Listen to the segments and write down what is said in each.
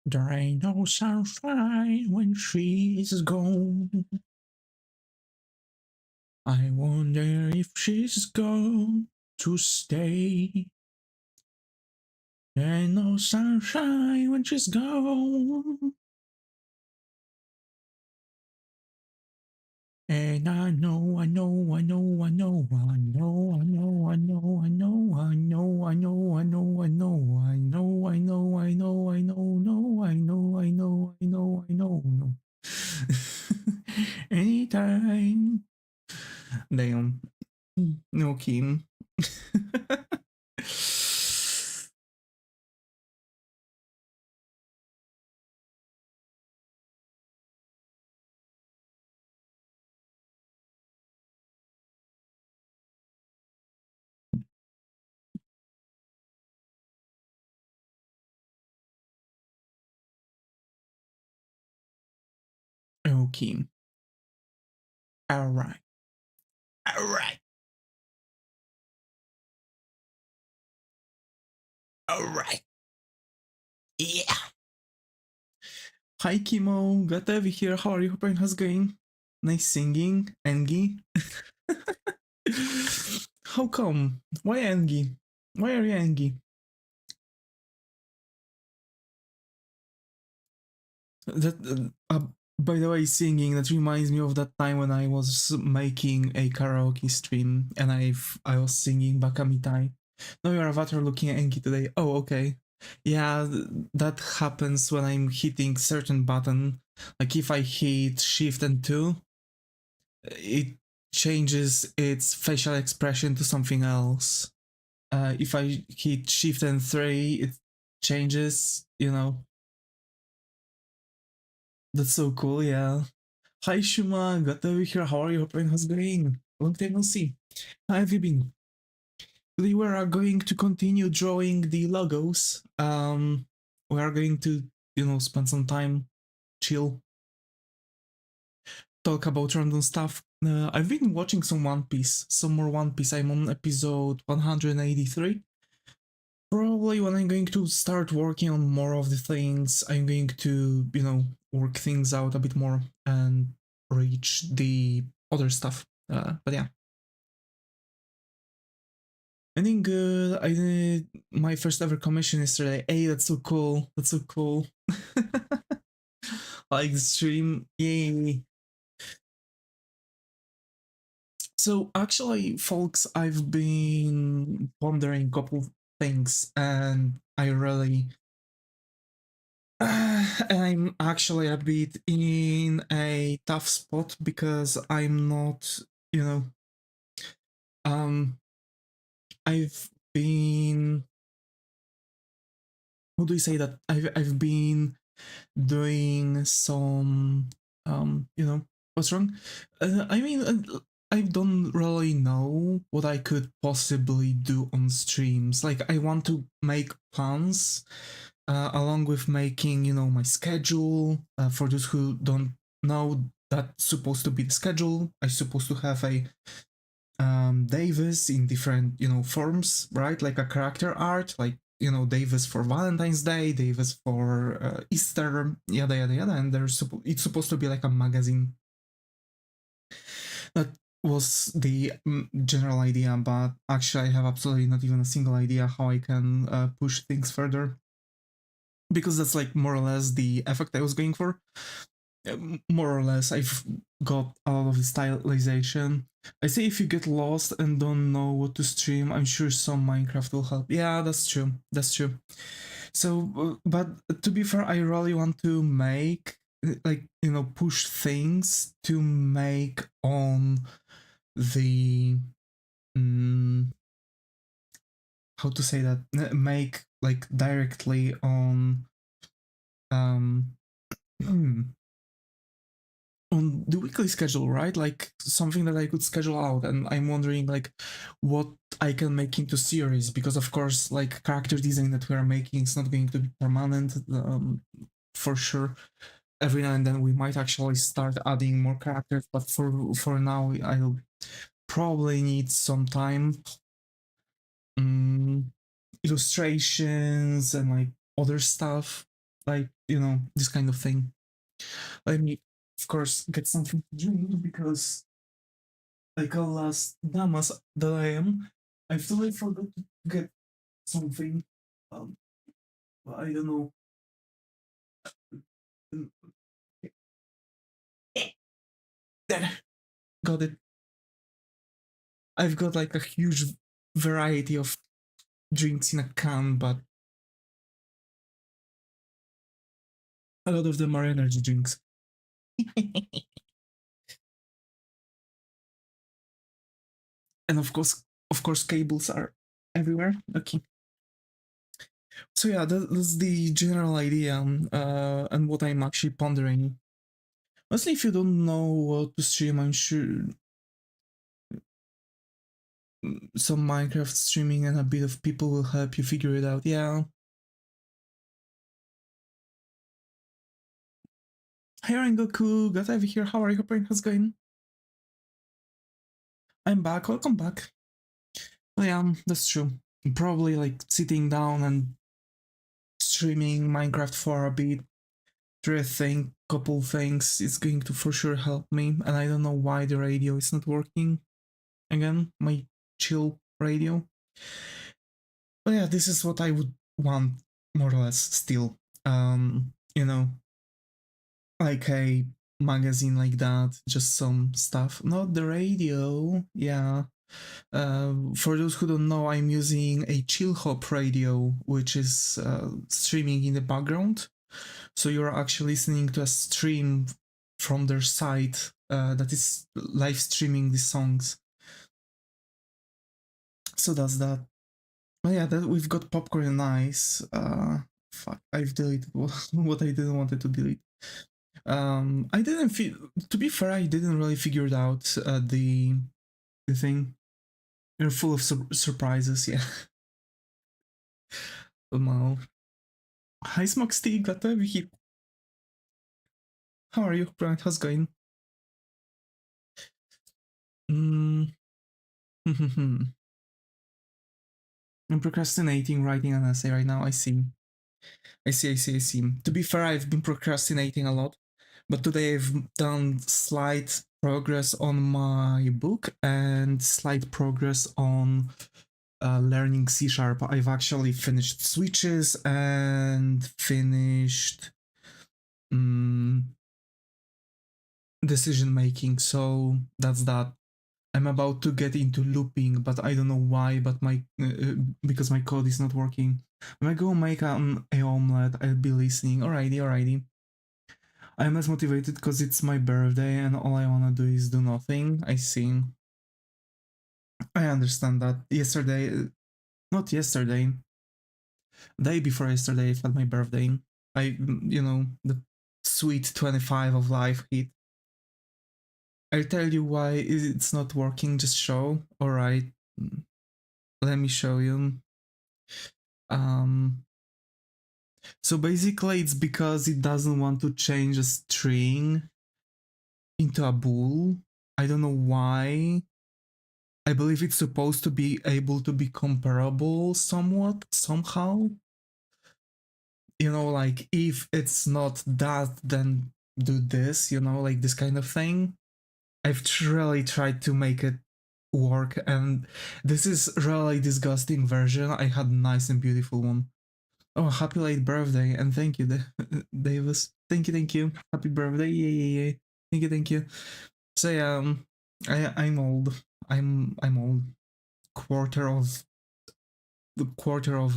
There ain't no sunshine when she's gone. I wonder if she's going to stay. There ain't no sunshine when she's gone. And I know, I know, I know, I know, I know, I know, I know, I know, I know, I know, I know, I know, I know, I know, I know, I know, no, I know, I know, I know, I know, no. Anytime. Damn. No, Kim. Okay. All right. All right. All right. Yeah. Hi, Kimo. Glad to have you here. How are you? Hope how's it going? Nice singing, Engie. How come? Why Engie? Why are you Engie? That by the way, singing that reminds me of that time when I was making a karaoke stream and I was singing Bakamitai. No, your avatar looking at Enki today. Oh, okay. Yeah, that happens when I'm hitting certain button. Like if I hit Shift and 2, it changes its facial expression to something else. If I hit Shift and 3, it changes, you know. That's so cool, yeah. Hi Shuma, glad to be here. How are you? Hope how's it going? Long time no see. How have you been? Today we are going to continue drawing the logos. We are going to, spend some time, chill, talk about random stuff. I've been watching some One Piece, some more One Piece. I'm on episode 183. Probably when I'm going to start working on more of the things, I'm going to, work things out a bit more and reach the other stuff. But yeah. I think I did my first ever commission yesterday. Hey, that's so cool. That's so cool. Like the stream. Yay. So actually, folks, I've been pondering a couple of things and I really I'm actually a bit in a tough spot because I'm not, you know, um I've been how do you say that? I've been doing some what's wrong? I mean I don't really know what I could possibly do on streams. Like I want to make plans along with making my schedule. For those who don't know, that's supposed to be the schedule. I'm supposed to have a Davis in different forms, right? Like a character art, like Davis for Valentine's Day, Davis for Easter, yada yada yada, and it's supposed to be like a magazine. That was the general idea, but actually I have absolutely not even a single idea how I can push things further, because that's like more or less the effect I was going for. More or less, I've got a lot of the stylization. I say if you get lost and don't know what to stream, I'm sure some Minecraft will help. Yeah, that's true. That's true. So, but to be fair, I really want to make, like, push things to make on the, how to say that? Make, like, directly on, um, on the weekly schedule, right? Like something that I could schedule out, and I'm wondering like what I can make into series, because of course like character design that we are making is not going to be permanent, for sure. Every now and then we might actually start adding more characters, but for now I'll probably need some time, illustrations and like other stuff. like, you know, this kind of thing. Let me, of course, get something to drink because, like a last damas that I am, I totally forgot to get something. Um, I don't know. There, got it. I've got like a huge variety of drinks in a can, but a lot of them are energy drinks. And of course, cables are everywhere. Okay. So yeah, that's the general idea, and what I'm actually pondering. Honestly, if you don't know what to stream, I'm sure some Minecraft streaming and a bit of people will help you figure it out. Yeah. Hey Rengoku, got over here. How are you? How's it going? I'm back. Welcome back. Oh yeah, that's true. Probably like sitting down and streaming Minecraft for a bit. I think couple things is going to for sure help me, and I don't know why the radio is not working. Again, my chill radio. But yeah, this is what I would want more or less still. You know, like a magazine like that, just some stuff. Not the radio, yeah. For those who don't know, I'm using a chill hop radio, which is streaming in the background. So you're actually listening to a stream from their site that is live streaming the songs. So that's that. Oh yeah, that we've got popcorn and ice. Fuck, I've deleted what I didn't want to delete. I didn't feel. To be fair, I didn't really figure it out. The thing. You're full of surprises, yeah. But no. Hi, Smoksty, glad to have you here. How are you, Brian? How's it going? I'm procrastinating writing an essay right now. I see. To be fair, I've been procrastinating a lot, but today I've done slight progress on my book and slight progress on learning C#. I've actually finished switches and finished decision making, so that's that. I'm about to get into looping, but I don't know why. But because my code is not working. I'm gonna go make a omelette. I'll be listening. Alrighty. I'm less motivated because it's my birthday and all I wanna do is do nothing. I see. I understand that. Not yesterday, day before yesterday, I had my birthday. The sweet 25 of life hit. I'll tell you why it's not working. Just show. Alright. Let me show you. So basically it's because it doesn't want to change a string into a bool. I don't know why. I believe it's supposed to be able to be comparable somewhat, somehow. You know, like if it's not that, then do this, you know, like this kind of thing. I've really tried to make it work, and this is really disgusting version. I had a nice and beautiful one. Oh, happy late birthday, and thank you, Davis. Thank you. Happy birthday, yeah. Thank you. So yeah, I'm old. I'm old. Quarter of a quarter of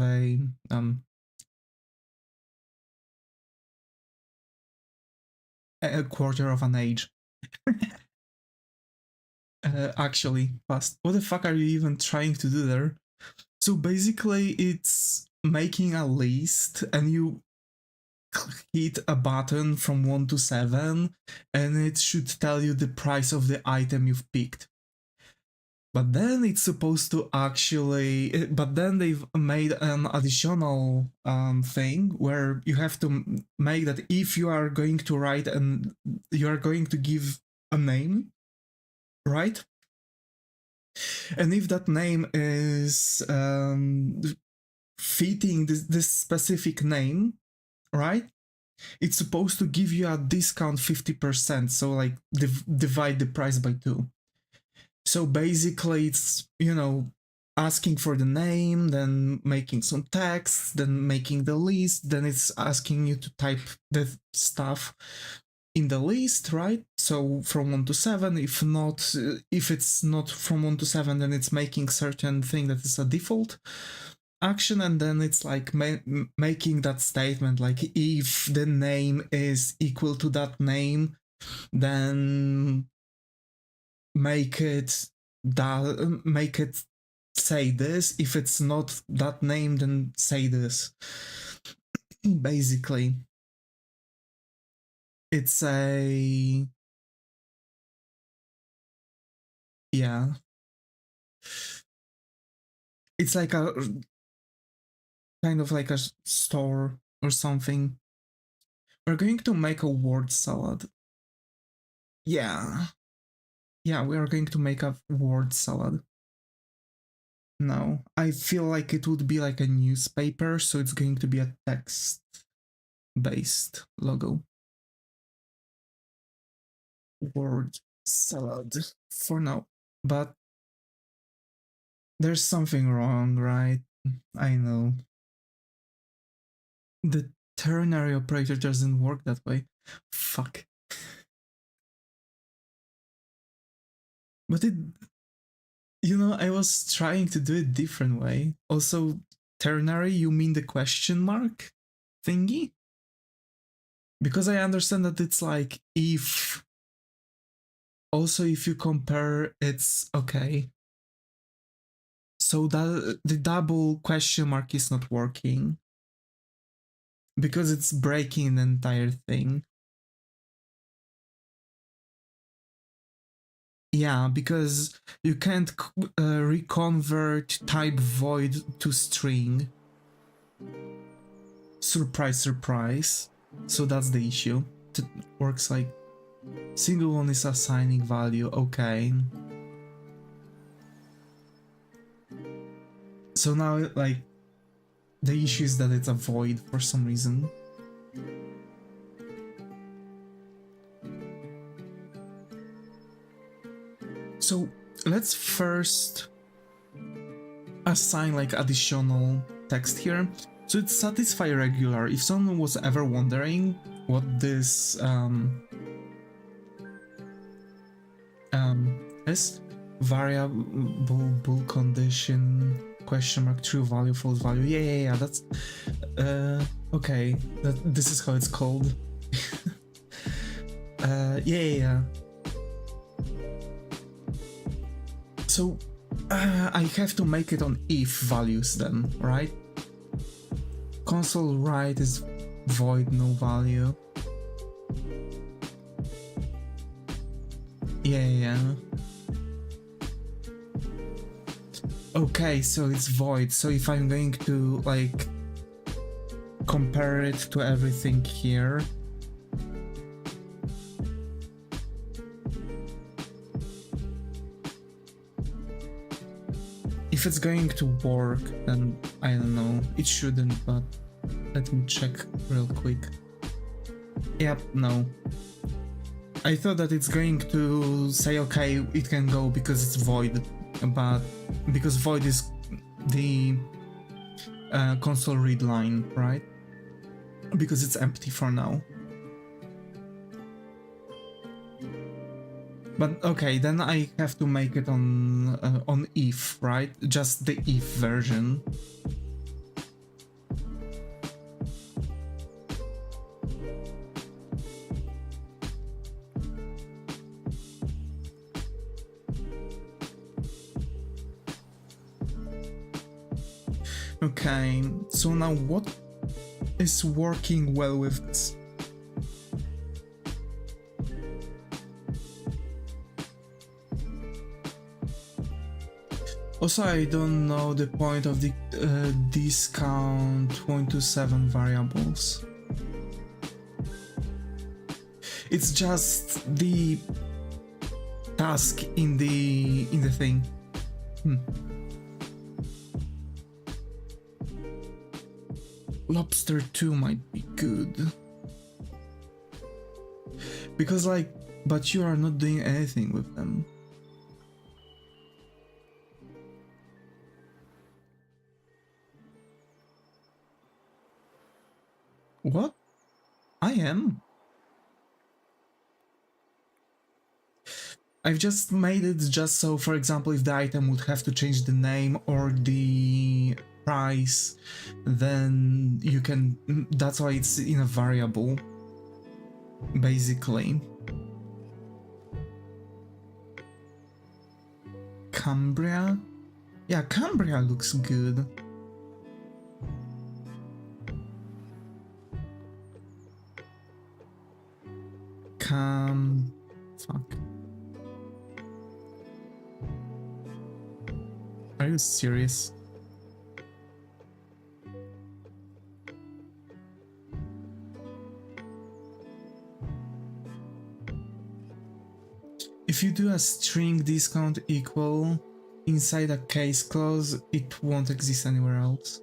an age. Actually, fast. What the fuck are you even trying to do there? So basically, it's making a list, and you hit a button from 1 to 7, and it should tell you the price of the item you've picked. But then it's supposed to actually, but then they've made an additional thing where you have to make that if you are going to write and you are going to give a name, right? And if that name is fitting this specific name, right? it's supposed to give you a discount 50%, so like divide the price by 2. So basically it's, you know, asking for the name, then making some text, then making the list, then it's asking you to type the stuff in the list, right? So from 1 to 7, if not, if it's not from 1 to 7, then it's making certain thing that is a default action, and then it's like making that statement, like if the name is equal to that name, then make it say this. If it's not that name, then say this. Basically, it's a, yeah, it's like a kind of like a store or something. We're going to make a word salad. Yeah, we are going to make a word salad. No, I feel like it would be like a newspaper, so it's going to be a text based logo. Word salad for now, but there's something wrong, right? I know. The ternary operator doesn't work that way. Fuck. But it, you know, I was trying to do it different way. Also, ternary, you mean the question mark thingy? Because I understand that it's like if, also if you compare, it's okay. So that the double question mark is not working because it's breaking the entire thing. Yeah, because you can't reconvert type void to string. Surprise, surprise. So that's the issue. It works like single one is assigning value. Okay. So now, like, the issue is that it's a void for some reason. So let's first assign like additional text here. So it's satisfy regular. If someone was ever wondering what this is, variable bool condition question mark true value false value. Yeah. That's okay. This is how it's called. Yeah. So I have to make it on if values then, right? Console write is void no value. Yeah. Okay, so it's void. So if I'm going to like compare it to everything here, if it's going to work, then I don't know. It shouldn't, but let me check real quick. Yep, no. I thought that it's going to say, okay, it can go because it's void, but because void is the console read line, right? Because it's empty for now. But okay, then I have to make it on if, right? Just the if version. Okay, so now what is working well with this? Also, I don't know the point of the discount 127 variables. It's just the task in the thing. Lobster 2 might be good. Because like, but you are not doing anything with them. What? I am. I've just made it just so, for example, if the item would have to change the name or the price, then you can, that's why it's in a variable, basically. Cambria? Yeah, Cambria looks good. Fuck. Are you serious? If you do a string discount equal inside a case clause, it won't exist anywhere else.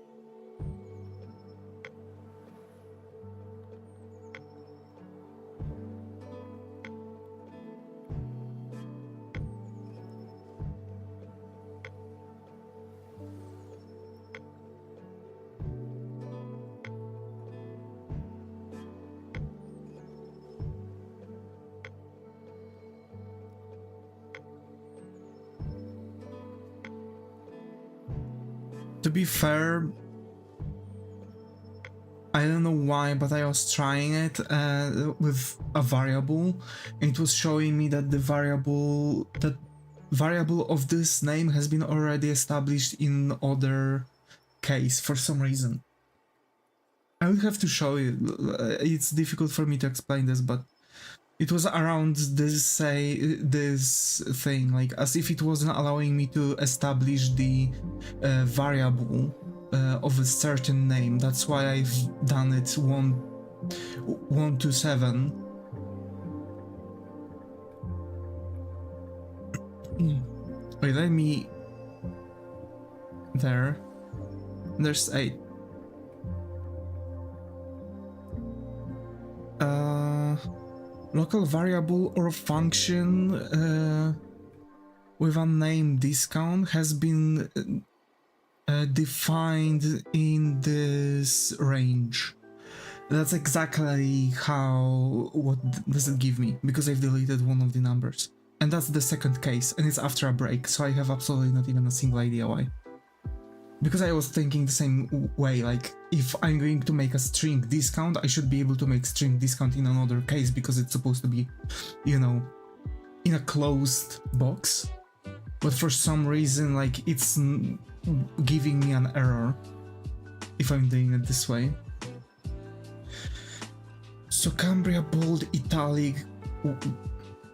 To be fair, I don't know why, but I was trying it with a variable, and it was showing me that the variable of this name has been already established in other case for some reason. I would have to show you. It's difficult for me to explain this, but it was around this thing, like as if it wasn't allowing me to establish the variable of a certain name. That's why I've done it 1 to 7. Wait, let me. There's 8. Local variable or function with a name discount has been defined in this range. That's exactly what does it give me, because I've deleted one of the numbers. And that's the second case, and it's after a break, so I have absolutely not even a single idea why. Because I was thinking the same way, like, if I'm going to make a string discount, I should be able to make string discount in another case, because it's supposed to be, you know, in a closed box. But for some reason, like, it's giving me an error if I'm doing it this way. So Cambria, bold, italic.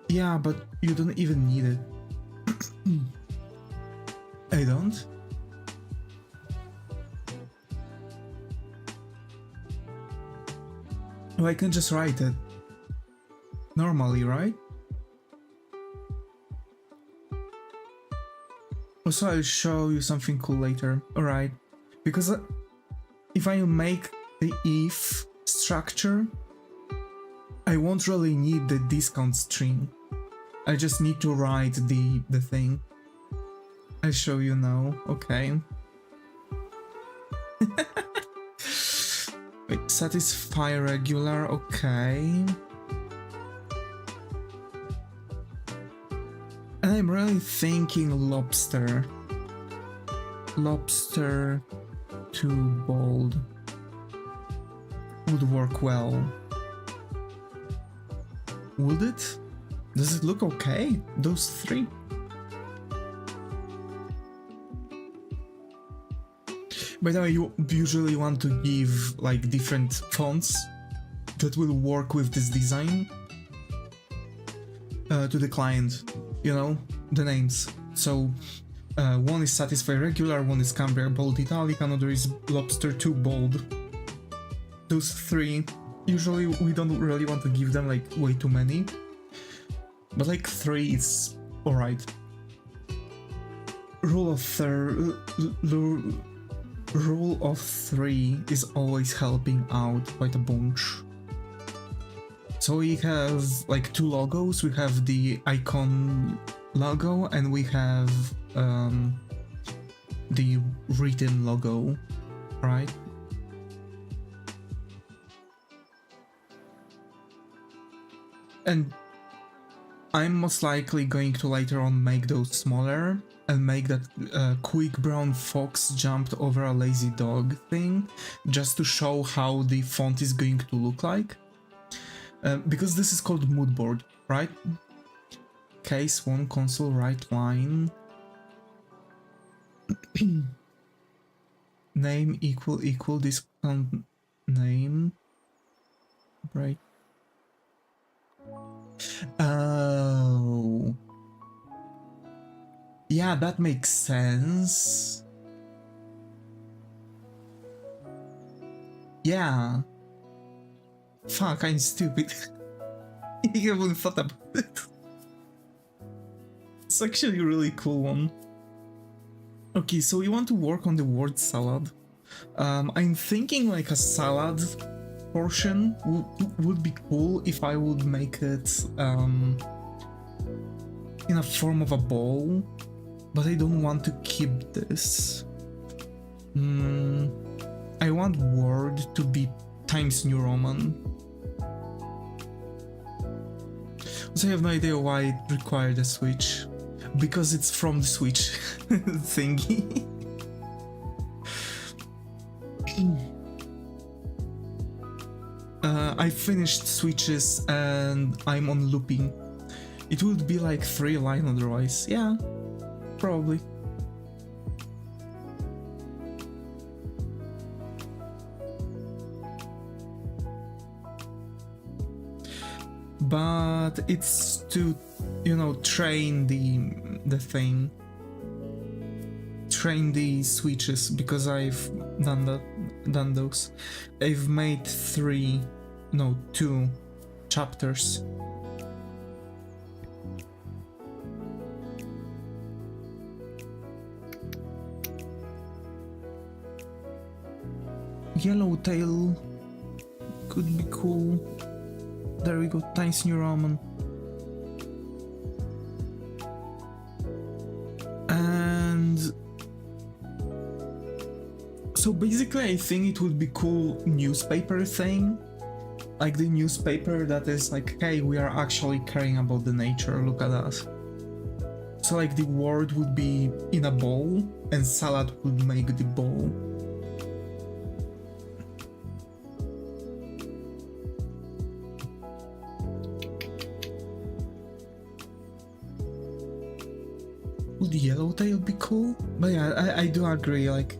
Yeah, but you don't even need it. I don't? Oh, I can just write it normally, right? Also, I'll show you something cool later. Alright, because if I make the if structure, I won't really need the discount string. I just need to write the thing. I'll show you now. Okay. Wait, satisfy regular, okay. And I'm really thinking lobster. Lobster too bold would work well. Would it? Does it look okay? Those 3? By the way, you usually want to give like different fonts that will work with this design to the client, you know, the names. So one is Satisfy Regular, one is Cambria Bold Italic, another is Lobster 2 Bold. Those 3, usually we don't really want to give them like way too many, but like 3 is alright. Rule of 3 is always helping out quite a bunch. So we have like two logos. We have the icon logo and we have the written logo, right? And I'm most likely going to later on make those smaller and make that quick brown fox jumped over a lazy dog thing, just to show how the font is going to look like. Because this is called mood board, right? Case 1 console right line. Name equal discount name. Right. Oh. Yeah, that makes sense. Yeah. Fuck, I'm stupid. I haven't thought about it. It's actually a really cool one. Okay, so we want to work on the word salad. I'm thinking like a salad portion would be cool if I would make it in a form of a bowl, but I don't want to keep this. I want word to be Times New Roman. So I have no idea why it required a switch. Because it's from the Switch thingy. I finished switches and I'm on looping. It would be like 3 line otherwise. Yeah, probably. But it's to, you know, train the thing, train the switches, because I've done those. I've made 2 chapters. Yellowtail could be cool. There we go, Times New Roman. And so basically I think it would be cool newspaper thing. Like the newspaper that is like, hey, we are actually caring about the nature, look at us. So like the word would be in a bowl and salad would make the bowl. Would Yellowtail be cool? But yeah, I do agree, like,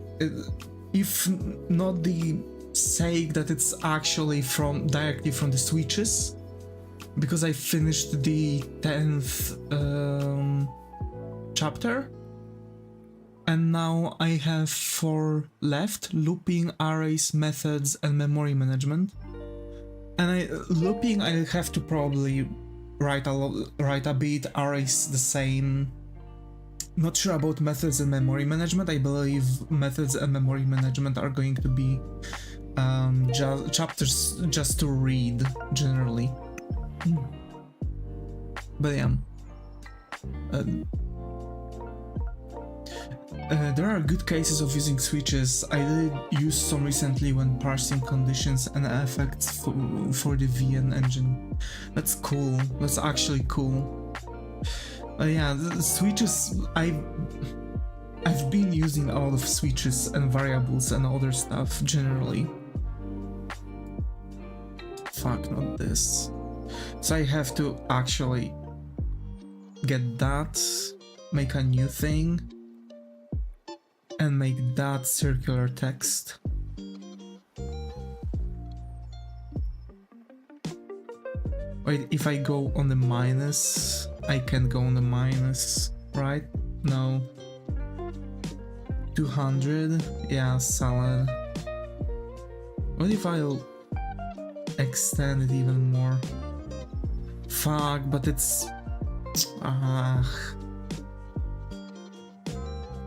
if not the sake that it's actually directly from the switches, because I finished the 10th chapter, and now I have 4 left: looping, arrays, methods, and memory management. And looping I have to probably write a bit, arrays the same. Not sure about methods and memory management. I believe methods and memory management are going to be chapters just to read generally. But yeah, there are good cases of using switches. I did use some recently when parsing conditions and effects for the VN engine. That's cool. That's actually cool. Yeah, the switches, I've been using a lot of switches and variables and other stuff generally. Fuck, not this. So I have to actually get that, make a new thing, and make that circular text. Wait, if I go on the minus, I can go on the minus, right? No. 200? Yeah, salad. What if I'll extend it even more? Fuck, but it's...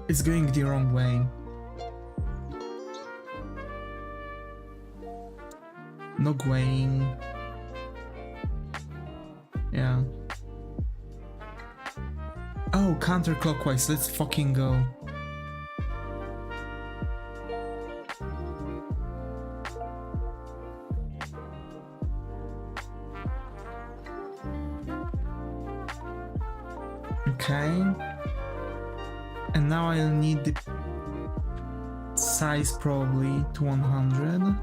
it's going the wrong way. No going. Yeah. Oh, counterclockwise, let's fucking go. Okay. And now I'll need the size probably to 100.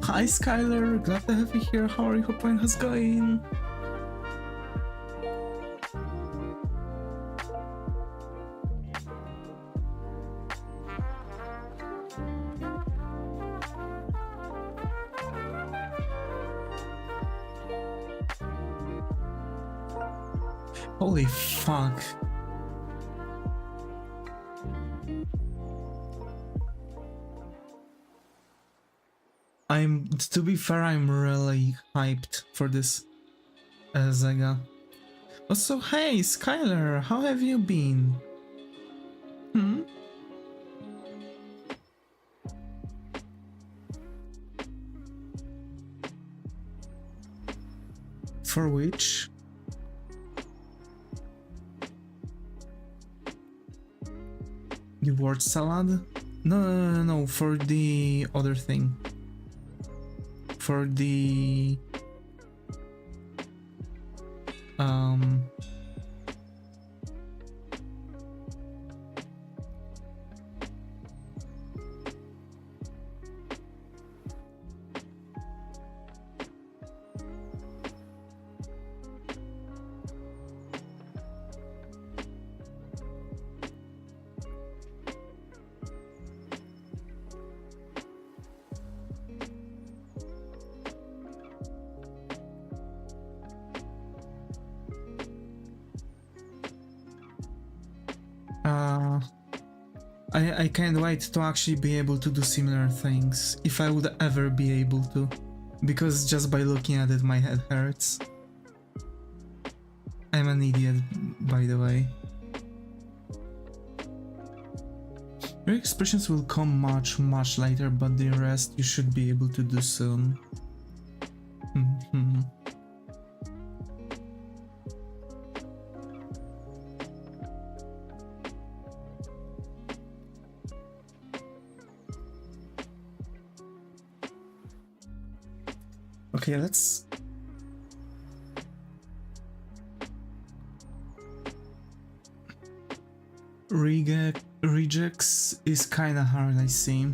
Hi Skylar, glad to have you here. How are you? Hope how's going? Holy fuck. To be fair, I'm really hyped for this Zega. Also, hey Skylar, how have you been? Hmm? For which? The word salad? No, for the other thing. For the... I can't wait to actually be able to do similar things, if I would ever be able to, because just by looking at it my head hurts. I'm an idiot, by the way. Your expressions will come much later, but the rest you should be able to do soon. Okay, let's... Rejects is kinda hard, I see.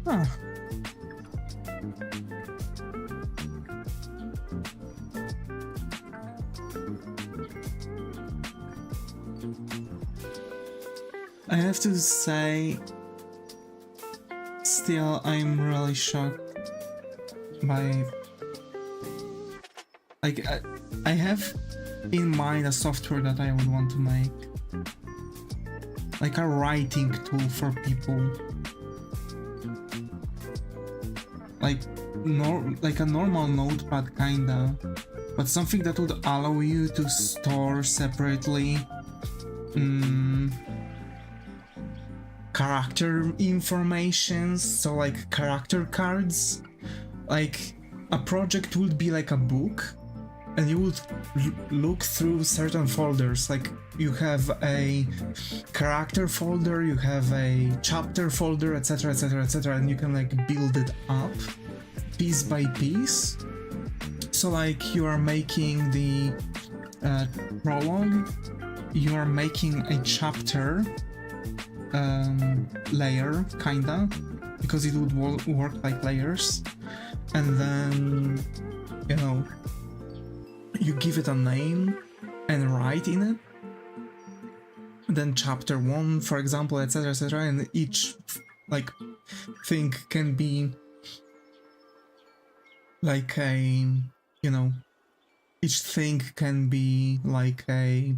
Huh. I have to say, still, I'm really shocked by... Like, I have in mind a software that I would want to make. Like a writing tool for people. Like a normal notepad kinda, but something that would allow you to store separately character information, so like character cards. Like a project would be like a book, and you would look through certain folders. Like you have a character folder, you have a chapter folder, etc, etc, etc, and you can like build it up piece by piece. So like you are making the prologue, you are making a chapter layer kinda, because it would work like layers, and then, you know, you give it a name and write in it, then chapter 1, for example, etc, etc, and each like thing can be like a, you know, each thing can be like a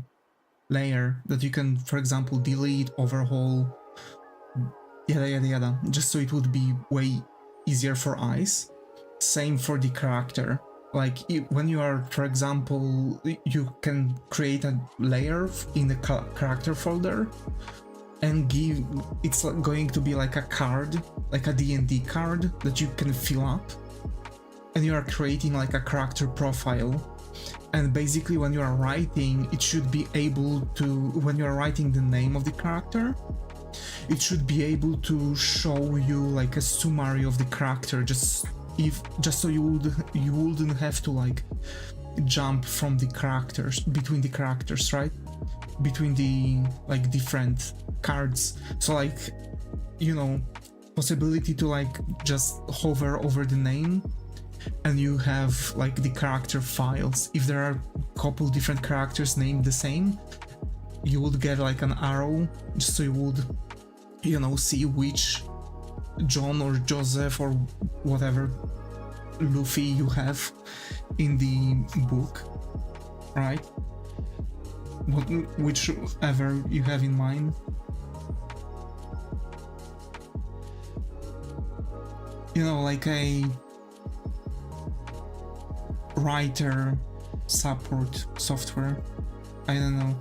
layer that you can, for example, delete, overhaul, yada yada yada, just so it would be way easier for eyes. Same for the character. Like when you are, for example, you can create a layer in the character folder and give, it's going to be like a card, like a D&D card that you can fill up, and you are creating like a character profile. And basically when you are writing, it should be able to, when you are writing the name of the character, it should be able to show you like a summary of the character, just so you wouldn't have to like jump from the characters, between the characters, right? Between the like different cards. So like, you know, possibility to like just hover over the name and you have like the character files. If there are a couple different characters named the same, you would get like an arrow, just so you would, you know, see which John or Joseph or whatever Luffy you have in the book, right? Whichever you have in mind. You know, like a writer support software. I don't know.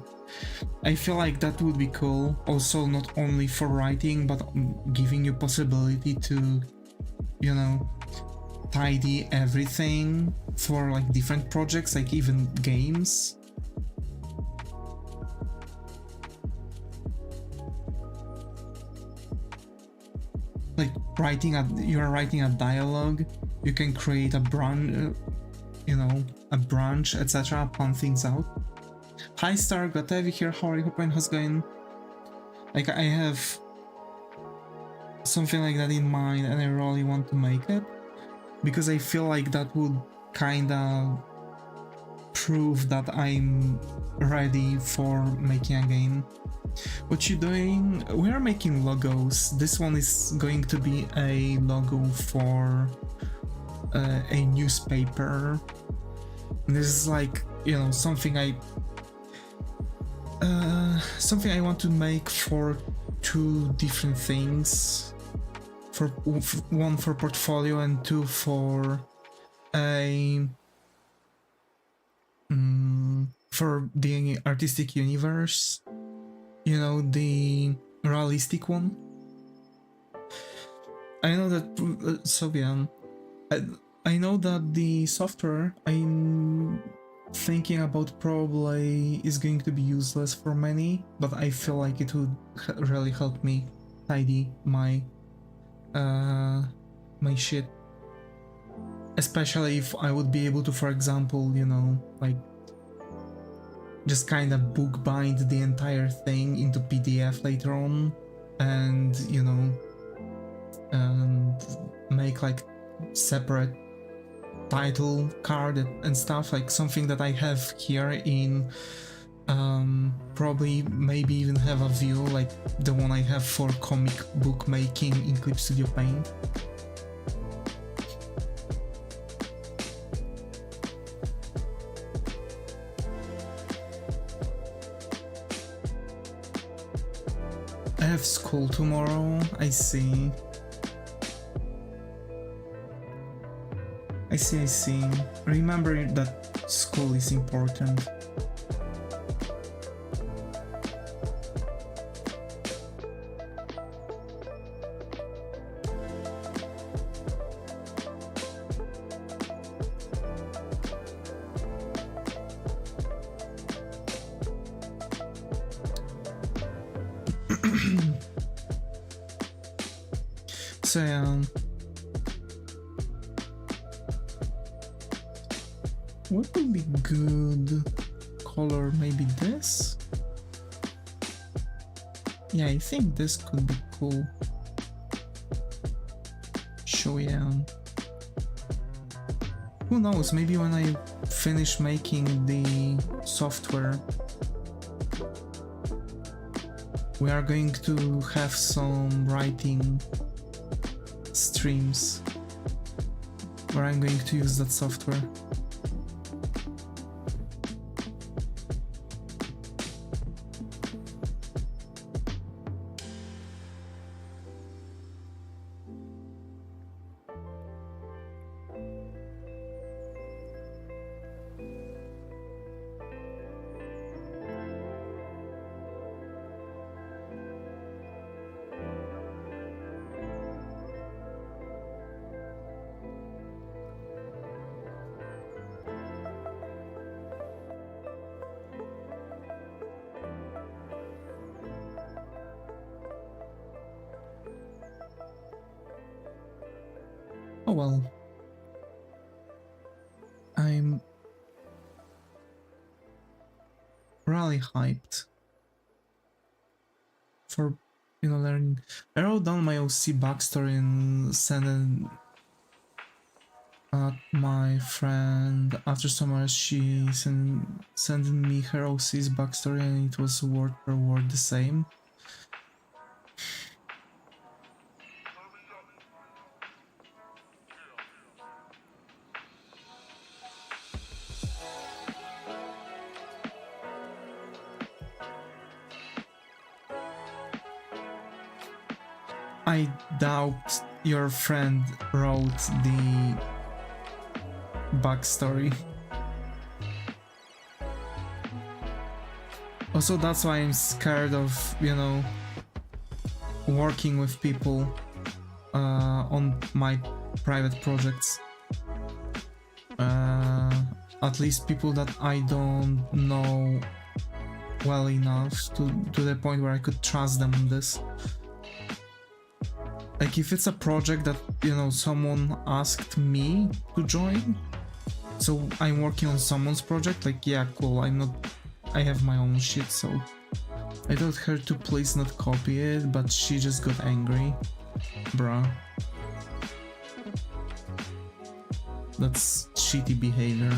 I feel like that would be cool. Also, not only for writing, but giving you possibility to, you know, tidy everything for like different projects, like even games. Like you're writing a dialogue, you can create a branch, you know, a branch, etc. Plan things out. Hi Star, glad to have you here. How are you? How's it going? Like, I have something like that in mind and I really want to make it, because I feel like that would kinda prove that I'm ready for making a game. What you doing? We are making logos. This one is going to be a logo for a newspaper. This is like, you know, something I want to make for two different things. For one for portfolio and two for a for the artistic universe. You know, the realistic one. I know that so yeah, I know that the software I'm thinking about probably is going to be useless for many, but I feel like it would really help me tidy my my shit, especially if I would be able to, for example, you know, like just kind of bookbind the entire thing into PDF later on, and, you know, make like separate title card and stuff, like something that I have here in probably maybe even have a view like the one I have for comic book making in Clip Studio Paint. I have school tomorrow, I see. I see. Remember that school is important. So yeah. What would be good color? Maybe this? Yeah, I think this could be cool. So yeah. Who knows, maybe when I finish making the software, we are going to have some writing streams where I'm going to use that software. Oh well. I'm really hyped for, learning. I wrote down my OC backstory and sent it at my friend. After summer, she sent me her OC's backstory and it was word per word the same. I doubt your friend wrote the backstory. Also, that's why I'm scared of, working with people on my private projects. At least people that I don't know well enough to the point where I could trust them on this. Like, if it's a project that, someone asked me to join, so I'm working on someone's project, like, yeah, cool, I have my own shit, so I told her to please not copy it, but she just got angry. Bruh. That's shitty behavior.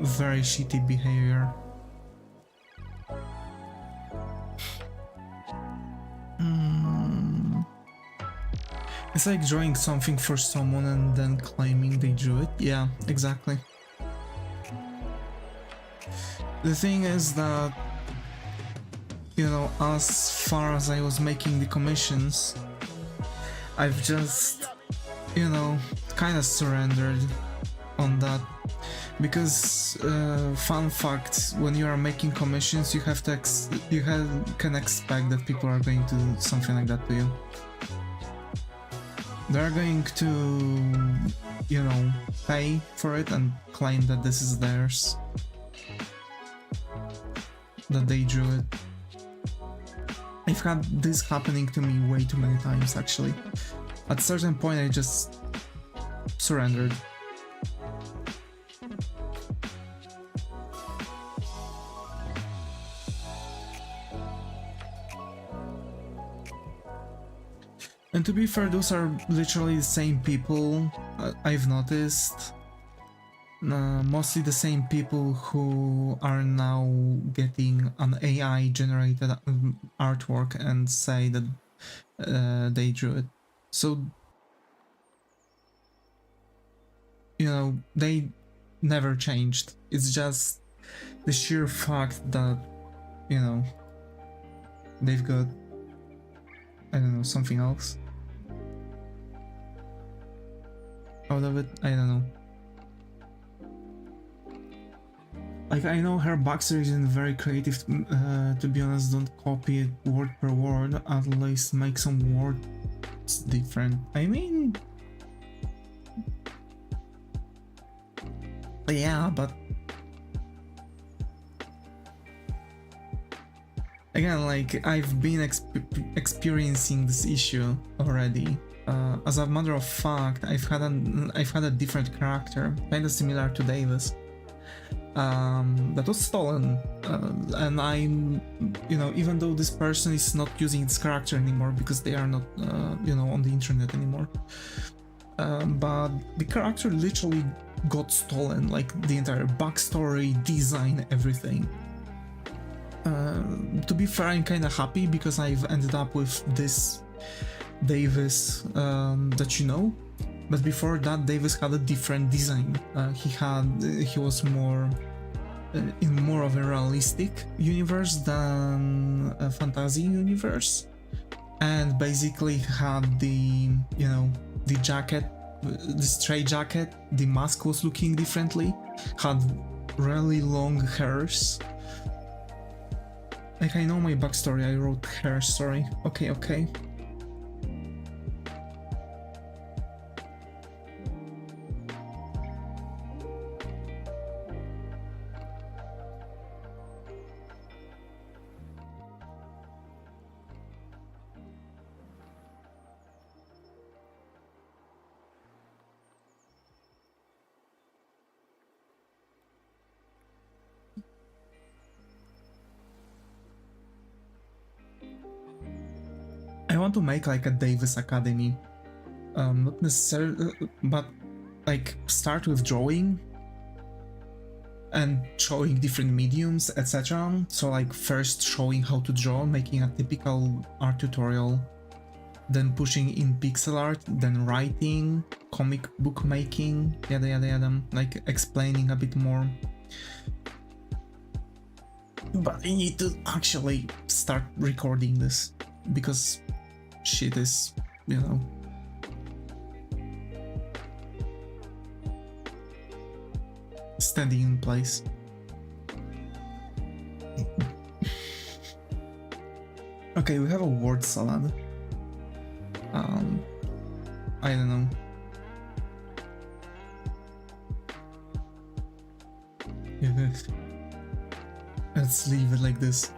Very shitty behavior. It's like drawing something for someone and then claiming they drew it. Yeah, exactly. The thing is that, as far as I was making the commissions, I've just, kind of surrendered on that. Because, fun fact, when you are making commissions, you can expect that people are going to do something like that to you. They're going to, pay for it and claim that this is theirs. That they drew it. I've had this happening to me way too many times, actually. At a certain point, I just surrendered. And to be fair, those are literally the same people, I've noticed. Mostly the same people who are now getting an AI generated artwork and say that they drew it. So, they never changed. It's just the sheer fact that, they've got, I don't know, something else out of it. I don't know. Like, I know her backstory isn't very creative, to be honest. Don't copy it word per word, at least make some words different. I mean, Yeah, but again, like, I've been experiencing this issue already. As a matter of fact, I've had a different character, kind of similar to Davis, that was stolen, and I'm, even though this person is not using this character anymore because they are not, on the internet anymore, but the character literally got stolen, like the entire backstory, design, everything. To be fair, I'm kind of happy because I've ended up with this Davis that but before that Davis had a different design. He was more in more of a realistic universe than a fantasy universe, and basically had the the jacket, the stray jacket, the mask was looking differently, had really long hairs. Like, I know my backstory, I wrote hair, sorry. Okay. I want to make like a Davis Academy. Not necessarily, but like start with drawing and showing different mediums, etc. So like first showing how to draw, making a typical art tutorial, then pushing in pixel art, then writing, comic book making, yada, like explaining a bit more. But I need to actually start recording this because shit is, standing in place. Okay, we have a word salad. I don't know. Let's leave it like this.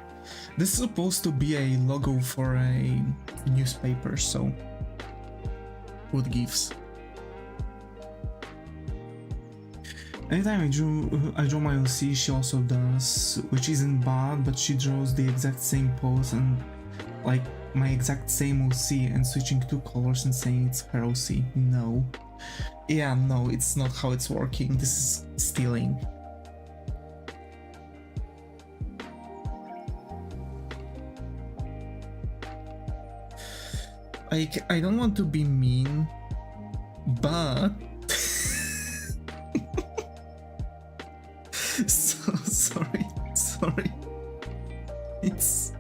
This is supposed to be a logo for a newspaper, so what gives? Anytime I draw my OC, she also does, which isn't bad, but she draws the exact same pose and like my exact same OC and switching two colors and saying it's her OC. No. Yeah, no, it's not how it's working. This is stealing. Like, I don't want to be mean, but so sorry. It's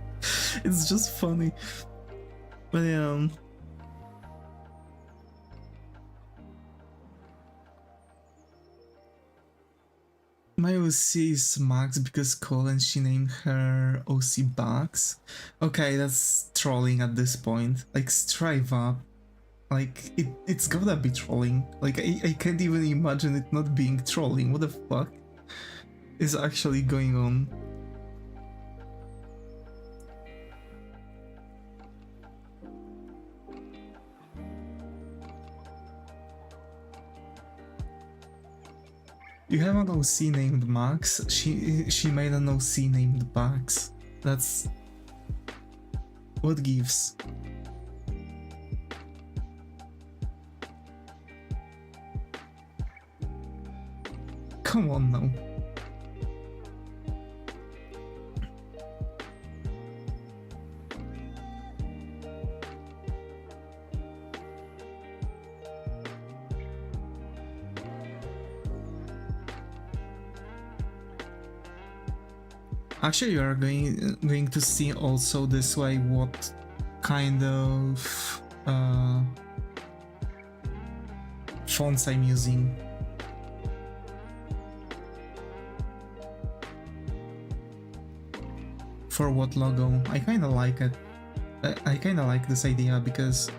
just funny. But my OC is Max because Colin, she named her OC Bugs. Okay, that's trolling at this point. Like, strive up. Like, it's gotta be trolling. Like, I can't even imagine it not being trolling. What the fuck is actually going on? You have an OC named Max. She made an OC named Bugs. That's what gives. Come on now. Actually, you are going to see also this way what kind of fonts I'm using. For what logo. I kinda like it. I kinda like this idea because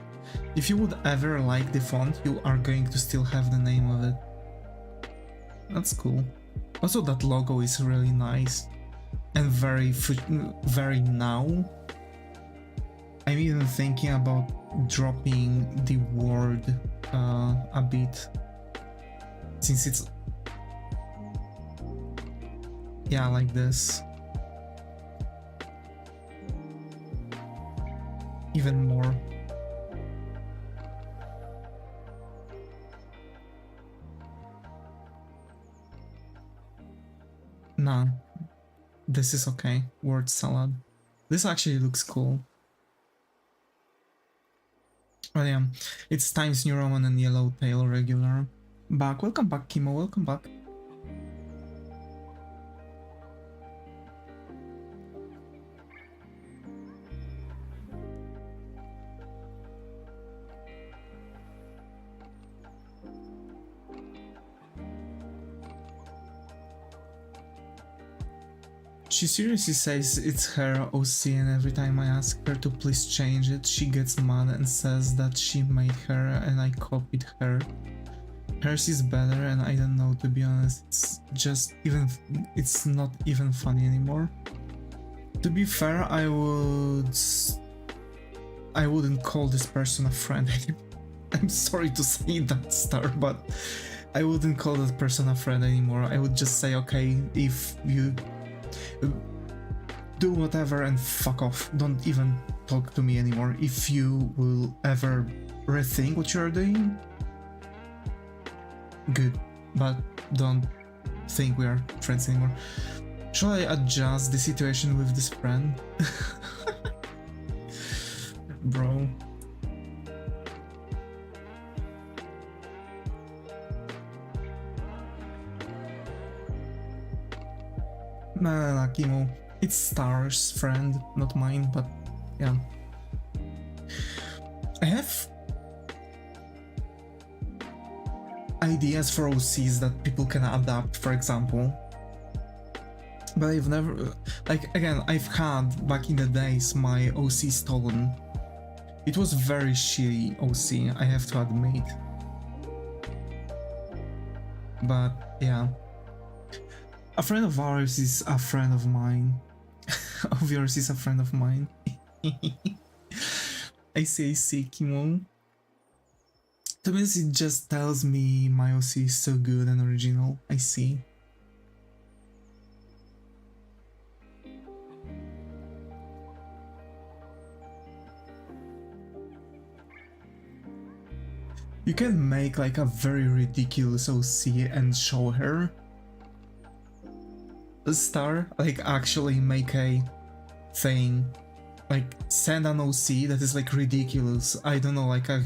if you would ever like the font, you are going to still have the name of it. That's cool. Also, that logo is really nice and very now. I'm even thinking about dropping the word a bit, since it's, yeah, like this. Even more. Nah, this is okay. Word salad. This actually looks cool. But yeah, it's Times New Roman and Yellowtail regular. Back, welcome back, Kimo, welcome back. She seriously says it's her OC, and every time I ask her to please change it, she gets mad and says that she made her and I copied her. Hers is better, and I don't know, to be honest. It's not even funny anymore. To be fair, I wouldn't call this person a friend anymore. I'm sorry to say that, Star, but I wouldn't call that person a friend anymore. I would just say, okay, if you do whatever and fuck off. Don't even talk to me anymore. If you will ever rethink what you're doing, good, but don't think we are friends anymore. Should I adjust the situation with this friend? Bro. Nah, Kimo. It's Star's friend, not mine, but yeah. I have ideas for OCs that people can adapt, for example. But I've never, like, again, I've had back in the days my OC stolen. It was very shitty OC, I have to admit. But yeah. A friend of ours is a friend of mine. Of yours is a friend of mine. I see, Kimo. To me, it just tells me my OC is so good and original. I see. You can make like a very ridiculous OC and show her. A Star, like actually make a thing, like send an OC that is like ridiculous. I don't know, like a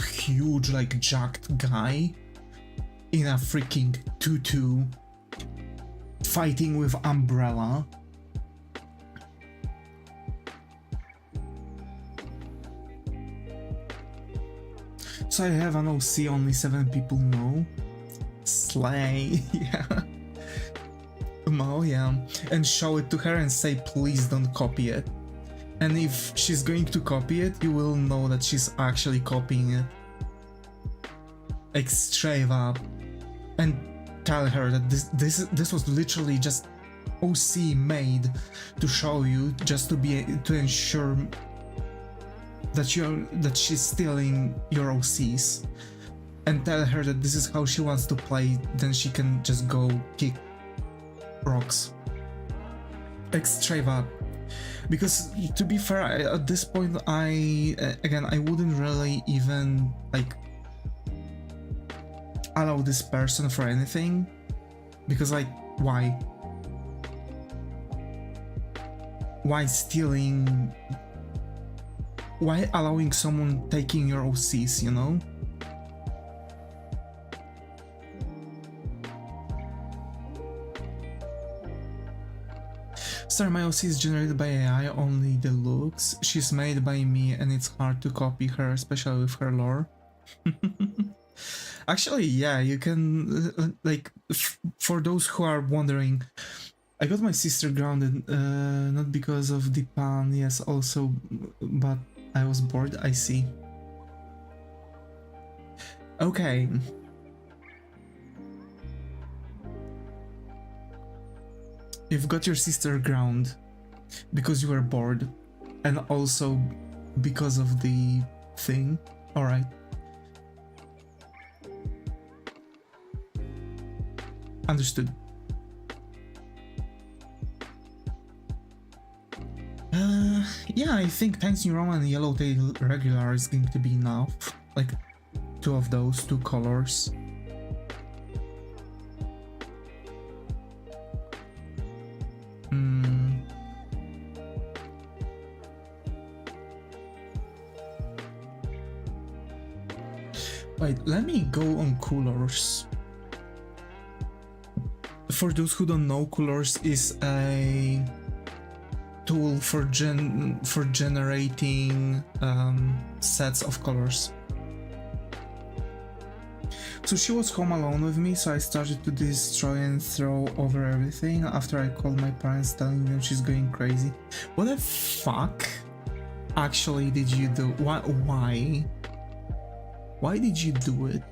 huge like jacked guy in a freaking tutu fighting with umbrella. So I have an OC only 7 people know. Slay, yeah. Oh yeah, and show it to her and say please don't copy it. And if she's going to copy it, you will know that she's actually copying it. Like straight up. And tell her that this was literally just OC made to show you, just to ensure that she's stealing your OCs. And tell her that this is how she wants to play, then she can just go kick rocks. Like straight up. Because to be fair, at this point I wouldn't really even like allow this person for anything, because like why stealing, why allowing someone taking your OCs, you know? Sorry, my OC is generated by AI, only the looks. She's made by me and it's hard to copy her, especially with her lore. Actually, yeah, you can, like, for those who are wondering, I got my sister grounded, not because of the pan, yes, also, but I was bored, I see. Okay. you've got your sister ground because you were bored, and also because of the thing. All right. Understood. Yeah, I think Times New Roman and Yellowtail regular is going to be enough. Like, two of those, two colors. Wait, let me go on colors. For those who don't know, colors is a tool for generating sets of colors. So she was home alone with me, so I started to destroy and throw over everything after I called my parents telling them she's going crazy. What the fuck actually did you do? Why? Why did you do it?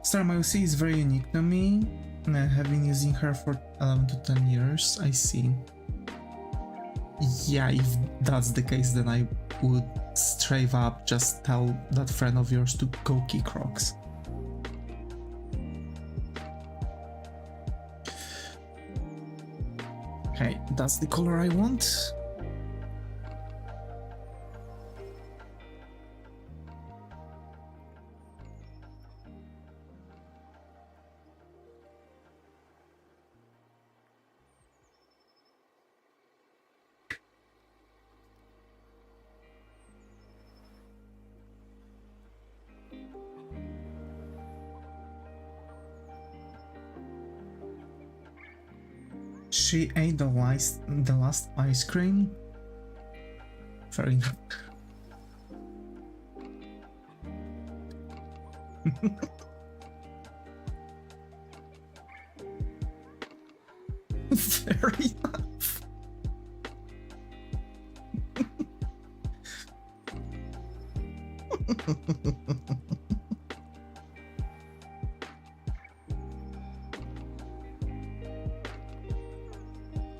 Star Mousy is very unique to me, and I have been using her for 11 to 10 years. I see. Yeah, if that's the case, then I would straight up just tell that friend of yours to go kick rocks. Okay, that's the color I want. She ate the last ice cream? Fair enough. Fair enough.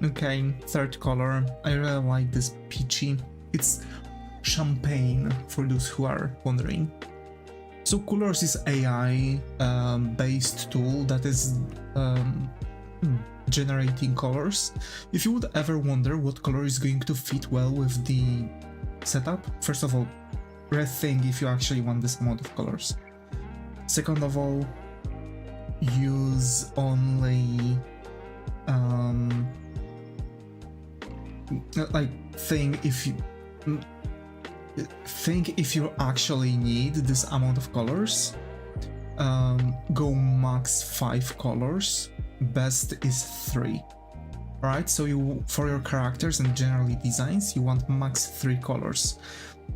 Okay, third color. I really like this peachy. It's champagne, for those who are wondering. So Colors is AI based tool that is generating colors. If you would ever wonder what color is going to fit well with the setup, first of all, rethink if you actually want this amount of colors. Second of all, use only think if you actually need this amount of colors. Go max 5 colors, best is 3. Right, so you, for your characters and generally designs, you want max 3 colors.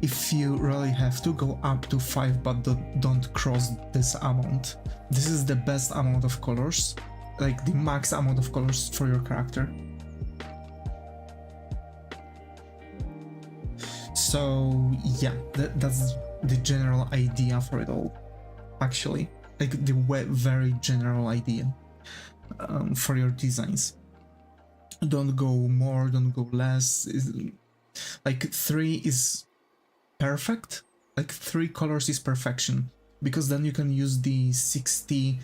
If you really have to, go up to 5, but don't cross this amount. This is the best amount of colors, like the max amount of colors for your character. So yeah, that's the general idea for it all, actually, like the very general idea for your designs. Don't go more, don't go less. Like 3 is perfect, like 3 colors is perfection, because then you can use the 60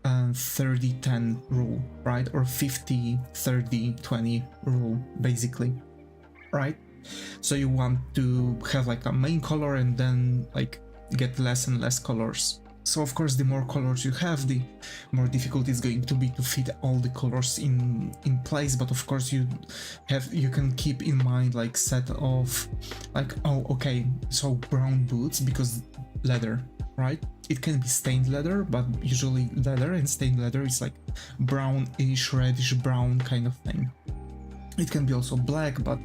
30-10 rule, right? Or 50-30-20 rule, basically, right? So you want to have like a main color and then like get less and less colors. So of course the more colors you have, the more difficult it's going to be to fit all the colors in place. But of course you can keep in mind like set of like, oh okay, so brown boots because leather, right? It can be stained leather, but usually leather and stained leather is like brownish, reddish brown kind of thing. It can be also black, but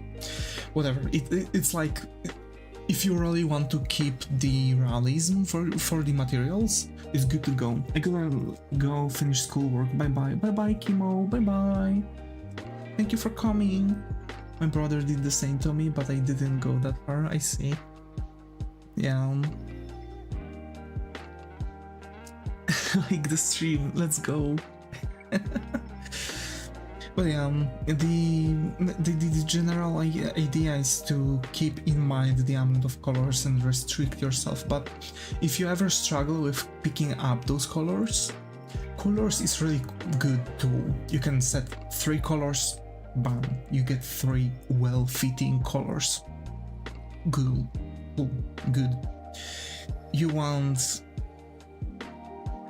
whatever. It's like, if you really want to keep the realism for the materials, it's good to go. I gotta go finish schoolwork. Bye bye Kimo. Bye. Thank you for coming. My brother did the same to me, but I didn't go that far. I see. Yeah. Like the stream. Let's go. But yeah, the general idea is to keep in mind the amount of colors and restrict yourself. But if you ever struggle with picking up those colors is really good tool. You can set 3 colors, bam, you get 3 well-fitting colors. Good. You want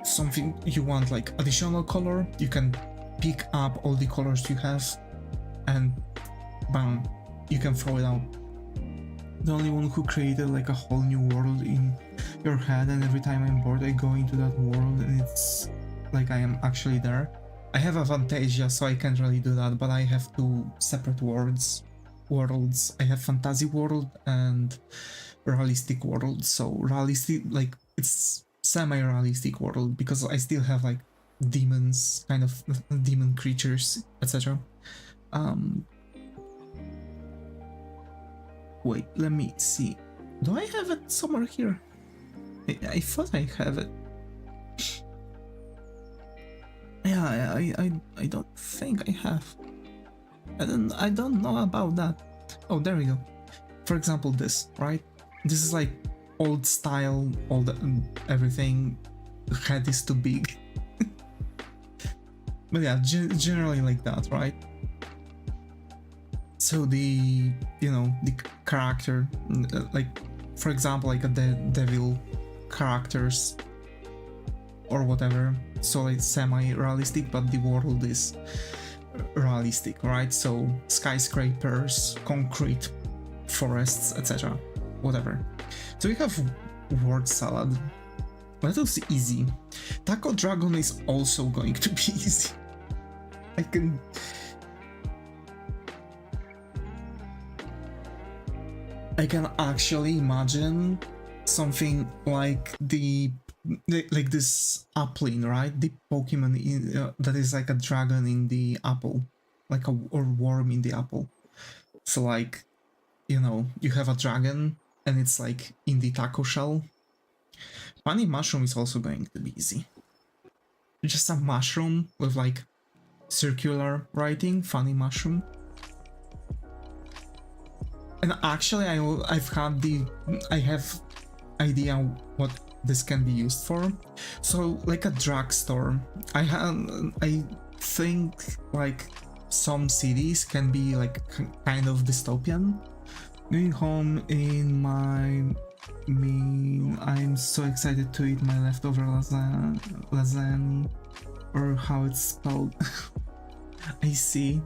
something, you want like additional color, you can pick up all the colors you have and bam, you can throw it out. The only one who created like a whole new world in your head, and every time I'm bored I go into that world and it's like I am actually there. I have a Fantasia, so I can't really do that, but I have 2 separate worlds. I have fantasy world and realistic world. So realistic, like it's semi-realistic world because I still have like demons, kind of demon creatures, etc. Wait, let me see. Do I have it somewhere here? I thought I have it. Yeah, I don't think I have. I don't know about that. Oh, there we go. For example, this, right? This is like old style, everything. Head is too big. But yeah, generally like that, right? So the character, like for example, like a devil characters or whatever. So it's semi-realistic, but the world is realistic, right? So skyscrapers, concrete, forests, etc. Whatever. So we have word salad. That was easy. Taco Dragon is also going to be easy. I can actually imagine something like like this Applin, right? The Pokemon that is like a dragon in the apple, like or worm in the apple. So like, you have a dragon and it's like in the taco shell. Funny mushroom is also going to be easy. Just a mushroom with like circular writing, funny mushroom. And actually I have idea what this can be used for. So like a drugstore. I think like some cities can be like kind of dystopian. Going home in my I'm so excited to eat my leftover lasagna, or how it's spelled. I see.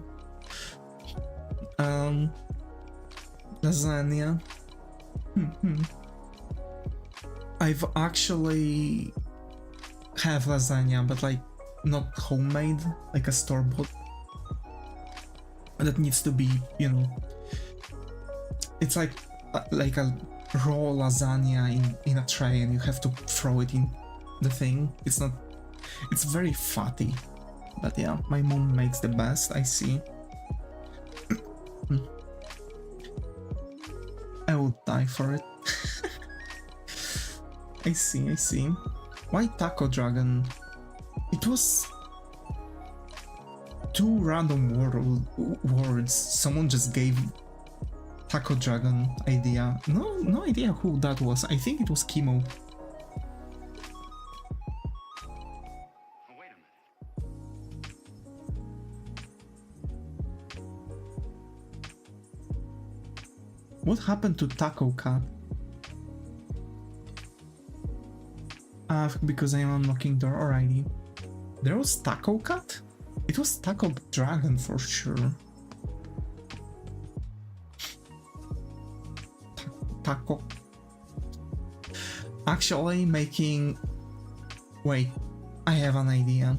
Lasagna. I've actually have lasagna, but like not homemade, like a store-bought. That needs to be, it's like a raw lasagna in a tray, and you have to throw it in the thing. It's very fatty, but yeah, my mom makes the best. I see. I would die for it. I see. Why Taco Dragon? It was 2 random words. Someone just gave Taco Dragon idea. No idea who that was. I think it was Kimo. Wait a minute. What happened to Taco Cat? Because I am unlocking door already. There was Taco Cat? It was Taco Dragon for sure. Taco. Actually making... Wait, I have an idea.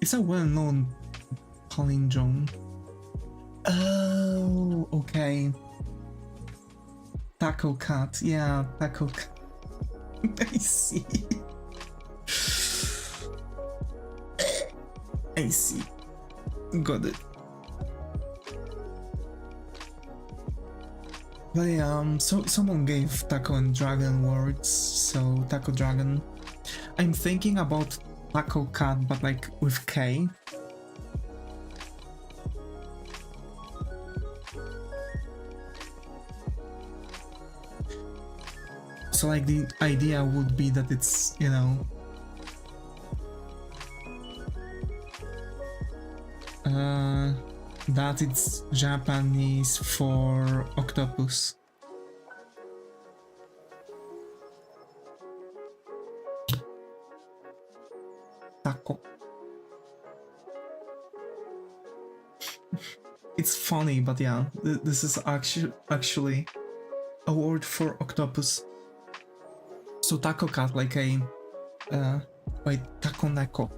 It's a well-known palindrome. Oh, okay. Taco Cat, yeah, Taco Cat. I see. I see. Got it. But yeah, so someone gave Taco and Dragon words, so Taco Dragon. I'm thinking about Taco Cat, but like with K. So like the idea would be that it's, you know, that it's Japanese for octopus. Taco. It's funny, but yeah, this is actually a word for octopus. So taco cat, like a wait, taco neko.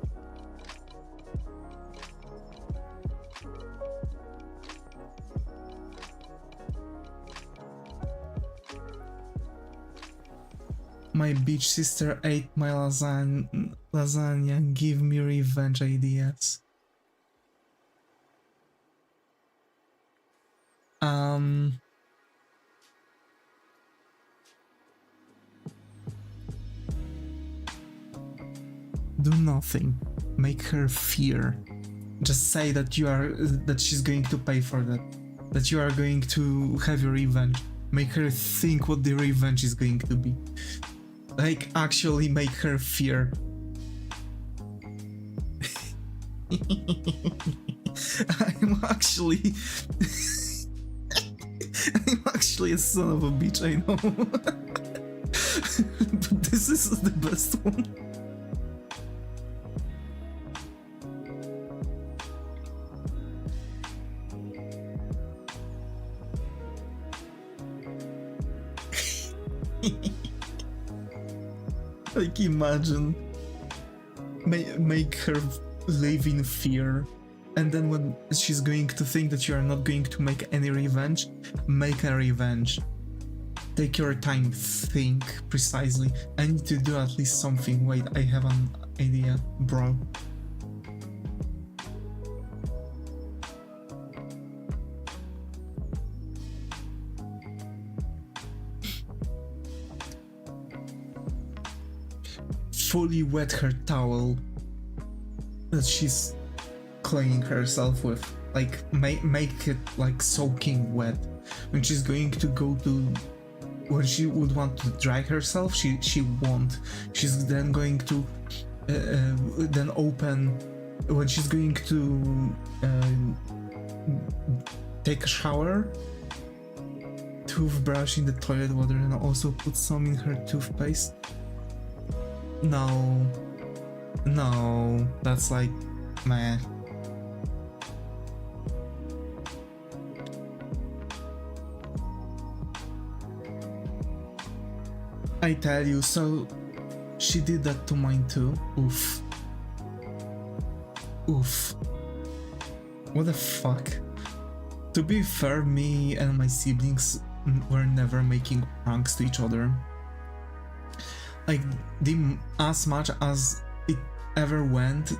My beach sister ate my lasagna. Give me revenge ideas. Do nothing. Make her fear. Just say that that she's going to pay for that. That you are going to have your revenge. Make her think what the revenge is going to be. Like, actually make her fear. I'm actually... I'm actually a son of a bitch, I know. But this is the best one. Like, imagine, make her live in fear, and then when she's going to think that you are not going to make any revenge, make a revenge. Take your time, think precisely. I need to do at least something. Wait, I have an idea, bro. Fully wet her towel that she's cleaning herself with. Like, make it like soaking wet. When she's going to go to, when she would want to dry herself, she won't. She's then going to then open, when she's going to take a shower, toothbrush in the toilet water, and also put some in her toothpaste. No, that's like, meh. I tell you, so she did that to mine too. Oof. Oof. What the fuck? To be fair, me and my siblings were never making pranks to each other. Like, as much as it ever went,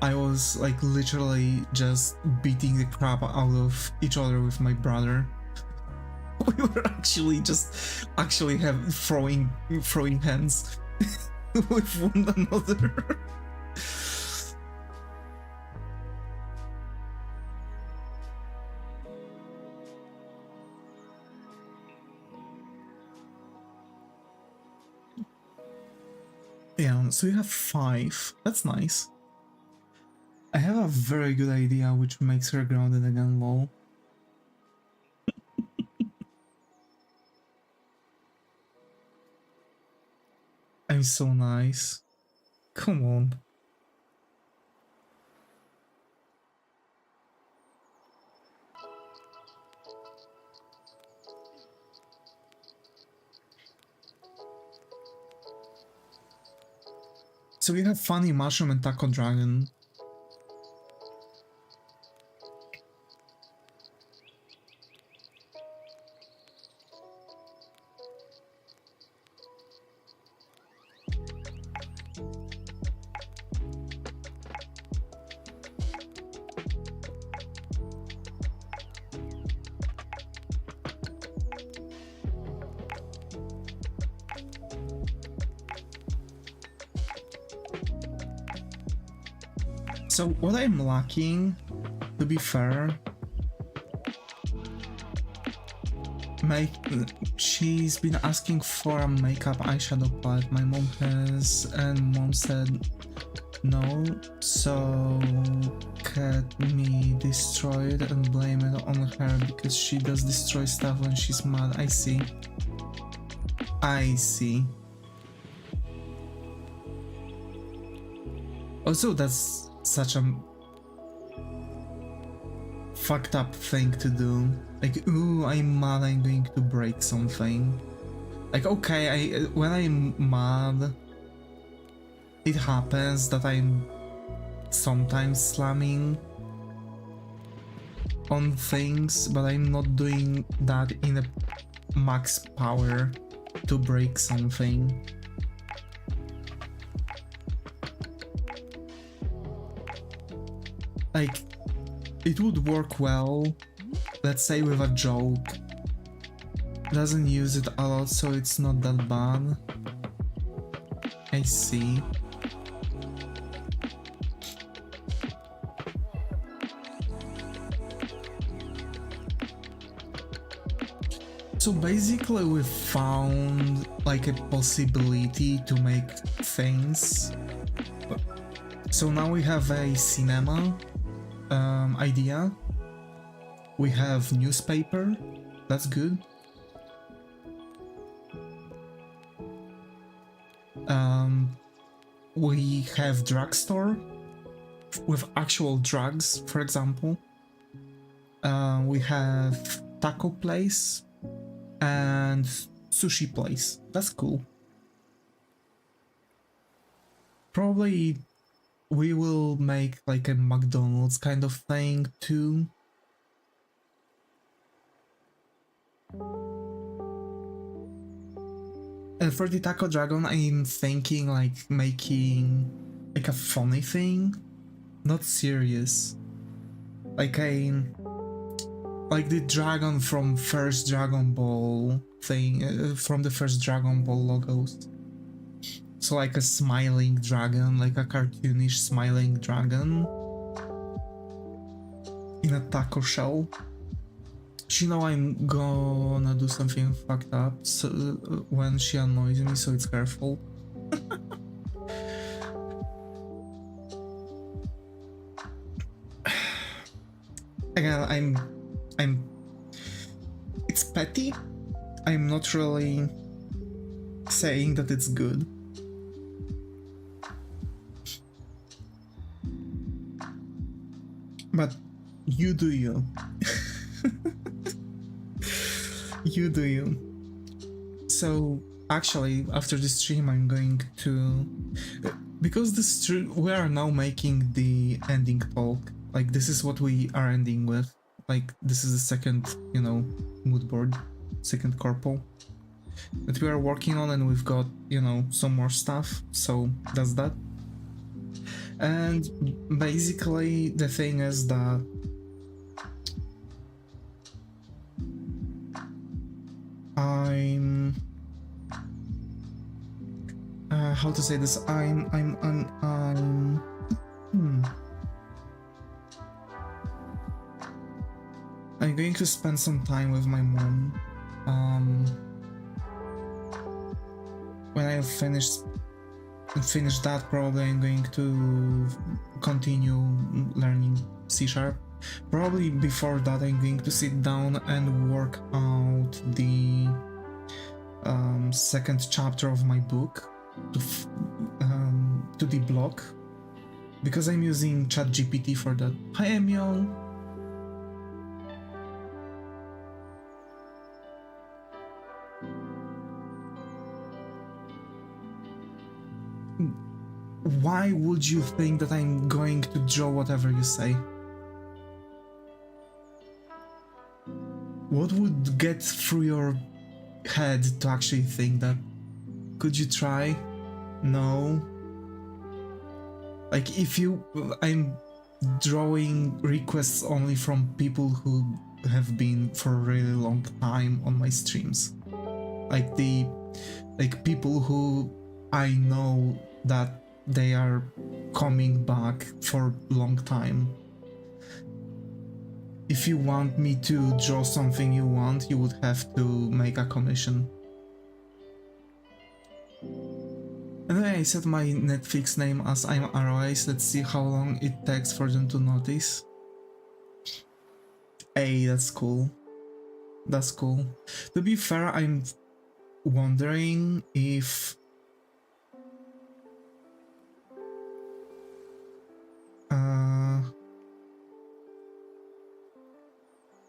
I was like literally just beating the crap out of each other with my brother. We were actually throwing hands with one another. Yeah, so you have 5. That's nice. I have a very good idea which makes her grounded again, lol. I'm so nice. Come on. So we have Funny Mushroom and Taco Dragon. So what I'm lacking, to be fair, she's been asking for a makeup eyeshadow palette. My mom has, and mom said no, so get me destroyed and blame it on her because she does destroy stuff when she's mad. I see. I see. Also, that's such a fucked up thing to do. Like, ooh, I'm mad, I'm going to break something. Like, okay, when I'm mad, it happens that I'm sometimes slamming on things, but I'm not doing that in a max power to break something. Like, it would work well, let's say with a joke. Doesn't use it a lot, so it's not that bad. I see. So basically we found like a possibility to make things. So now we have a cinema idea. We have newspaper, that's good. We have drugstore with actual drugs, for example. We have taco place and sushi place. That's cool. Probably we will make like a McDonald's kind of thing too. And for the Taco Dragon, I'm thinking like making like a funny thing, not serious. Like the dragon from first Dragon Ball thing, from the first Dragon Ball logos. So like a smiling dragon, like a cartoonish smiling dragon in a taco shell. She know I'm gonna do something fucked up so, when she annoys me, so it's her fault. Again, it's petty. I'm not really saying that it's good. But you do you. You do you. So actually, after the stream, I'm going to, because we are now making the ending talk. Like this is what we are ending with. Like this is the second, you know, mood board, second corpo that we are working on, and we've got, you know, some more stuff. So that's that. And basically, the thing is that I'm how to say this? I'm going to spend some time with my mom. When I finish that, probably I'm going to continue learning C#. Probably before that, I'm going to sit down and work out the second chapter of my book to the blog, because I'm using ChatGPT for that. Hi, Emil. Why would you think that I'm going to draw whatever you say? What would get through your head to actually think that? Could you try? No. Like I'm drawing requests only from people who have been for a really long time on my streams. Like people who I know that they are coming back for a long time. If you want me to draw something you want, you would have to make a commission. Anyway, I set my Netflix name as I'm ROIs. Let's see how long it takes for them to notice. Hey, that's cool. That's cool. To be fair, I'm wondering if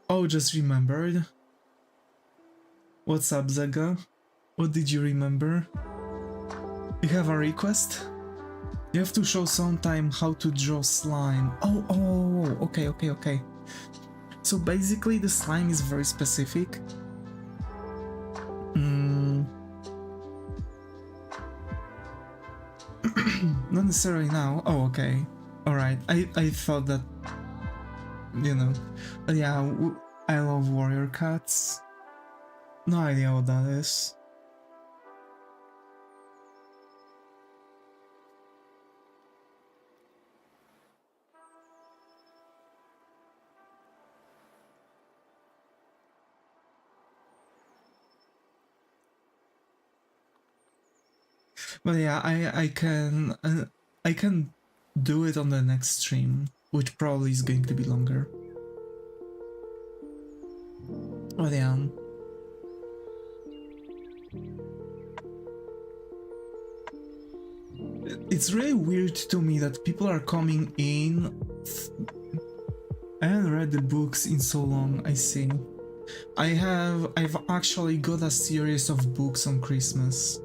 oh, just remembered. What's up, Zega? What did you remember? You have a request? You have to show sometime how to draw slime. Oh, okay. So basically the slime is very specific. Not necessarily now. Oh, okay. Alright, I thought that, you know, yeah, I love warrior cats. No idea what that is. But yeah, I can do it on the next stream, which probably is going to be longer. But yeah. It's really weird to me that people are coming in. I haven't read the books in so long, I see. I've actually got a series of books on Christmas.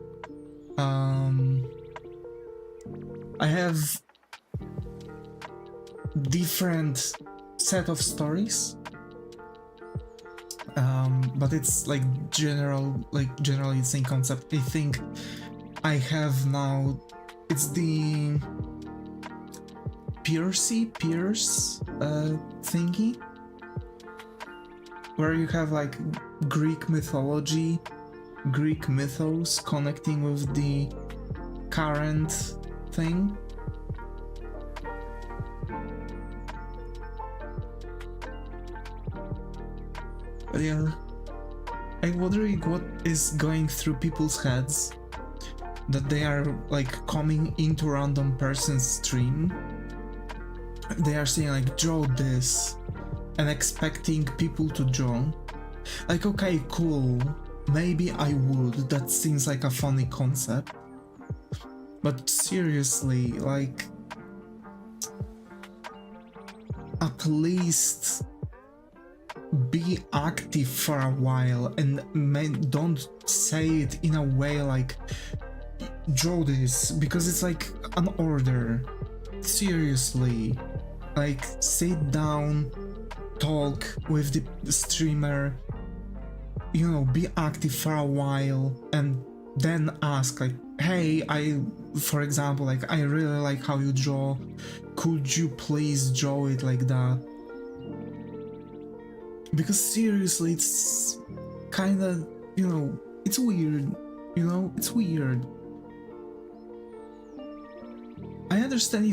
I have different set of stories. But it's like generally the same concept. I think I have now, it's the Pierce thingy, where you have like Greek mythology, Greek mythos connecting with the current thing. But yeah, I'm wondering what is going through people's heads that they are like coming into random person's stream. They are saying like, draw this, and expecting people to draw. Like, okay, cool, maybe I would, that seems like a funny concept. But seriously, like, at least be active for a while, and don't say it in a way like, draw this, because it's like an order. Seriously, like, sit down, talk with the streamer, you know, be active for a while, and then ask like, hey, for example, like, I really like how you draw, could you please draw it like that? Because seriously, it's kinda, you know, it's weird, you know, it's weird. I understand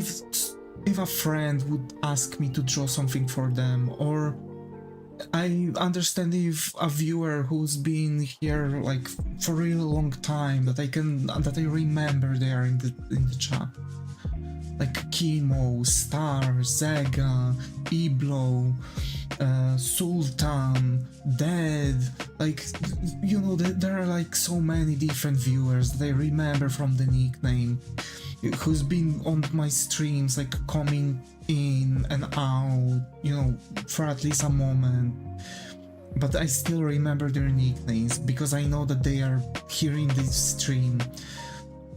if a friend would ask me to draw something for them, or I understand if a viewer who's been here like for a really long time that I remember there in the chat, like Kimo, Star, Zega, Iblo, Sultan, Dead, like, you know, there are like so many different viewers that I remember from the nickname, who's been on my streams, like coming in and out, you know, for at least a moment. But I still remember their nicknames because I know that they are hearing this stream.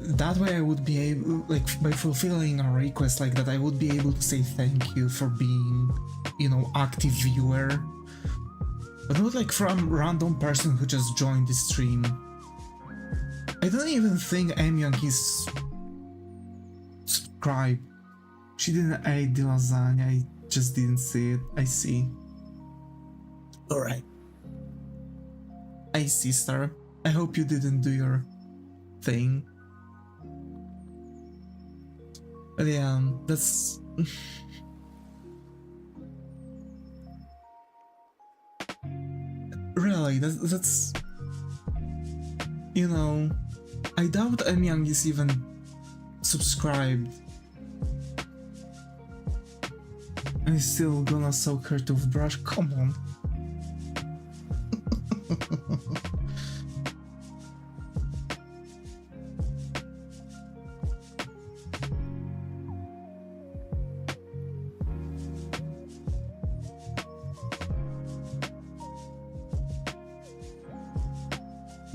That way I would be able, like, by fulfilling a request like that, I would be able to say thank you for being, you know, active viewer. But not like from a random person who just joined the stream. I don't even think Emyang is subscribed. She didn't eat the lasagna, I just didn't see it. I see. Alright. I see, Star. I hope you didn't do your thing. But yeah, that's really that's you know, I doubt Emyang is even subscribed. I'm still gonna soak her toothbrush. Come on.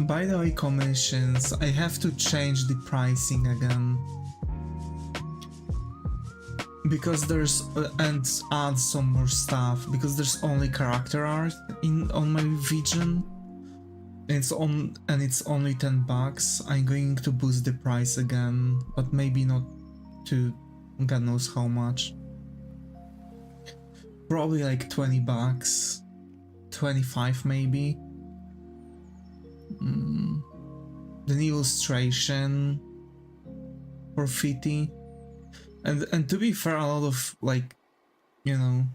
By the way, commissions, I have to change the pricing again. Because there's and add some more stuff, because there's only character art on my Vision. It's only $10. I'm going to boost the price again, but maybe not to God knows how much. Probably like $20, 25 maybe. Then illustration for 50. And to be fair, a lot of like, you know,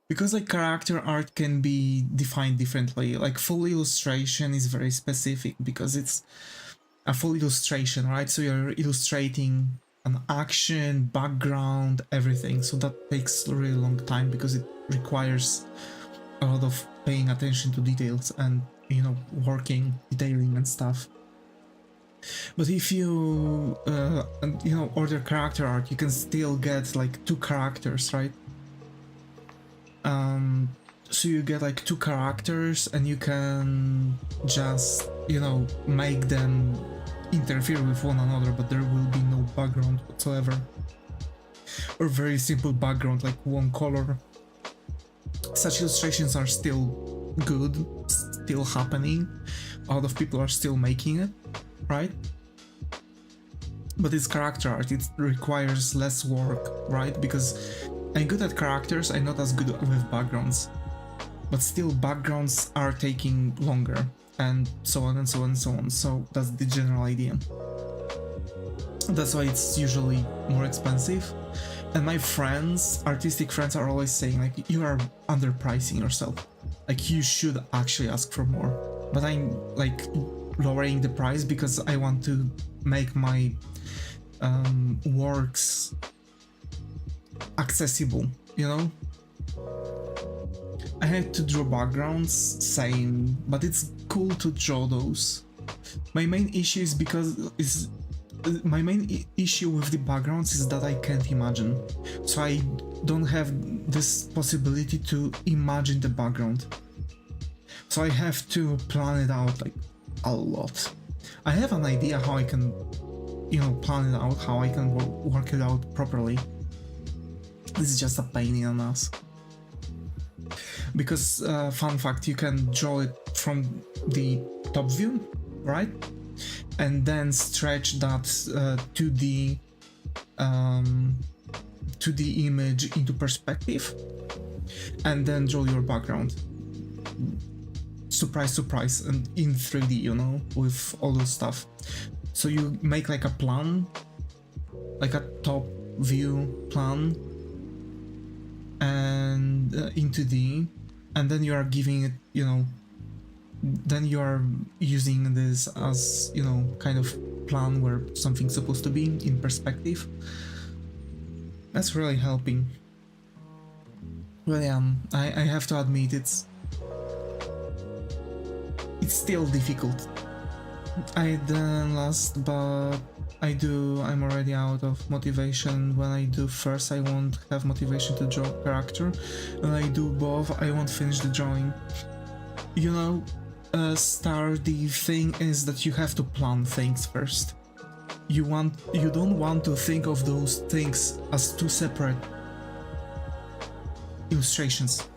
because like character art can be defined differently. Like full illustration is very specific because it's a full illustration, right? So you're illustrating an action, background, everything. So that takes a really long time because it requires a lot of paying attention to details and, you know, working, detailing and stuff. But if you, you know, order character art, you can still get like 2 characters, right? So you get like 2 characters and you can just, you know, make them interfere with one another, but there will be no background whatsoever. Or very simple background, like one color. Such illustrations are still good, still happening. A lot of people are still making it, right? But it's character art, it requires less work, right? Because I'm good at characters, I'm not as good with backgrounds. But still, backgrounds are taking longer, and so on and so on and so on. So that's the general idea. That's why it's usually more expensive. And my friends, artistic friends, are always saying like, you are underpricing yourself. Like you should actually ask for more. But I'm like lowering the price because I want to make my works accessible, you know? I had to draw backgrounds, same, but it's cool to draw those. My main issue is my main issue with the backgrounds is that I can't imagine. So I don't have this possibility to imagine the background. So I have to plan it out like a lot. I have an idea how I can, you know, plan it out, how I can work it out properly. This is just a pain in the ass. Because, fun fact, you can draw it from the top view, right? And then stretch that to the image into perspective, and then draw your background. Surprise, surprise, and in 3D, you know, with all those stuff. So you make like a plan, like a top view plan, and into the, and then you are giving it, you know, then you are using this as, you know, kind of plan where something's supposed to be in perspective. That's really helping. Well, yeah, I have to admit it's still difficult. I done last, but I'm already out of motivation. When I do first, I won't have motivation to draw character. When I do both, I won't finish the drawing. You know, the thing is that you have to plan things first. You don't want to think of those things as 2 separate illustrations.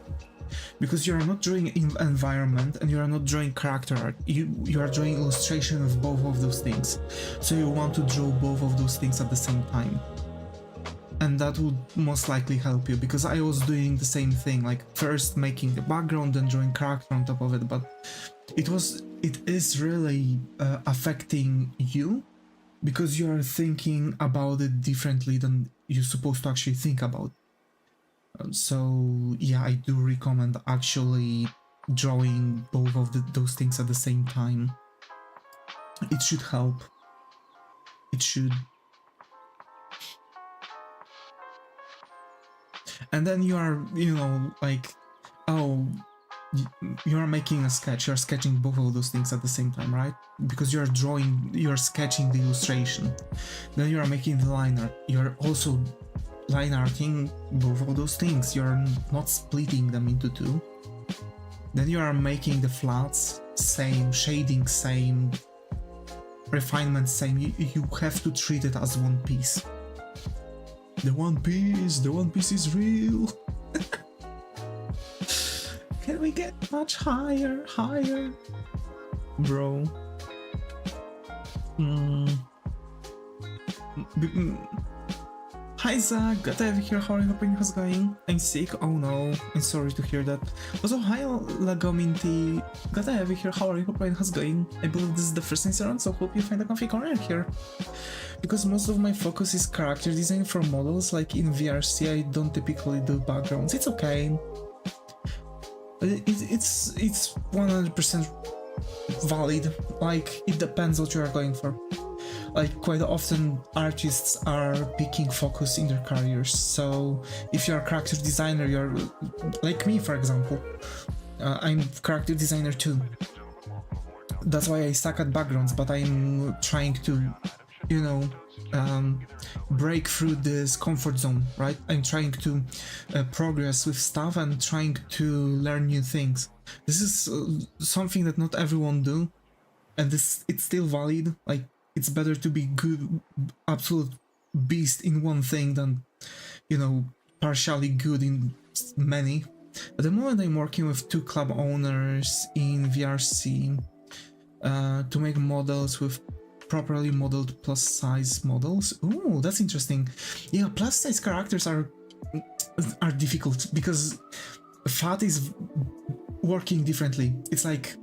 Because you are not drawing environment and you are not drawing character art. You are drawing illustration of both of those things. So you want to draw both of those things at the same time. And that would most likely help you, because I was doing the same thing, like first making the background and drawing character on top of it, but it is really affecting you because you are thinking about it differently than you're supposed to actually think about. So yeah, I do recommend actually drawing both of those things at the same time. It should help. It should. And then you are, you know, like, oh, you're making a sketch, you're sketching both of those things at the same time, right? Because you're drawing, you're sketching the illustration. Then you are making the line art, you're also line arting both of those things, you're not splitting them into two. Then you are making the flats, same, shading same, refinement same. You have to treat it as one piece. The One Piece is real. Can we get much higher, bro? Hi Zach, glad to have you here. How are you? Hoping how's it going? I'm sick. Oh no, I'm sorry to hear that. Also, hi Lagominti, glad to have you here. How are you? Hoping how's it going? I believe this is the first incident, so hope you find a comfy corner here. Because most of my focus is character design for models, like in VRC I don't typically do backgrounds. It's okay. It's 100% valid. Like, it depends what you are going for. Like, quite often artists are picking focus in their careers, so if you're a character designer, you're like me, for example. I'm character designer too. That's why I suck at backgrounds, but I'm trying to, you know, break through this comfort zone, right? I'm trying to progress with stuff and trying to learn new things. This is something that not everyone do, and it's still valid. Like, it's better to be good, absolute beast in one thing than, you know, partially good in many. At the moment I'm working with 2 club owners in VRC to make models with properly modeled plus size models. Ooh, that's interesting. Yeah, plus size characters are difficult because FAT is working differently. It's like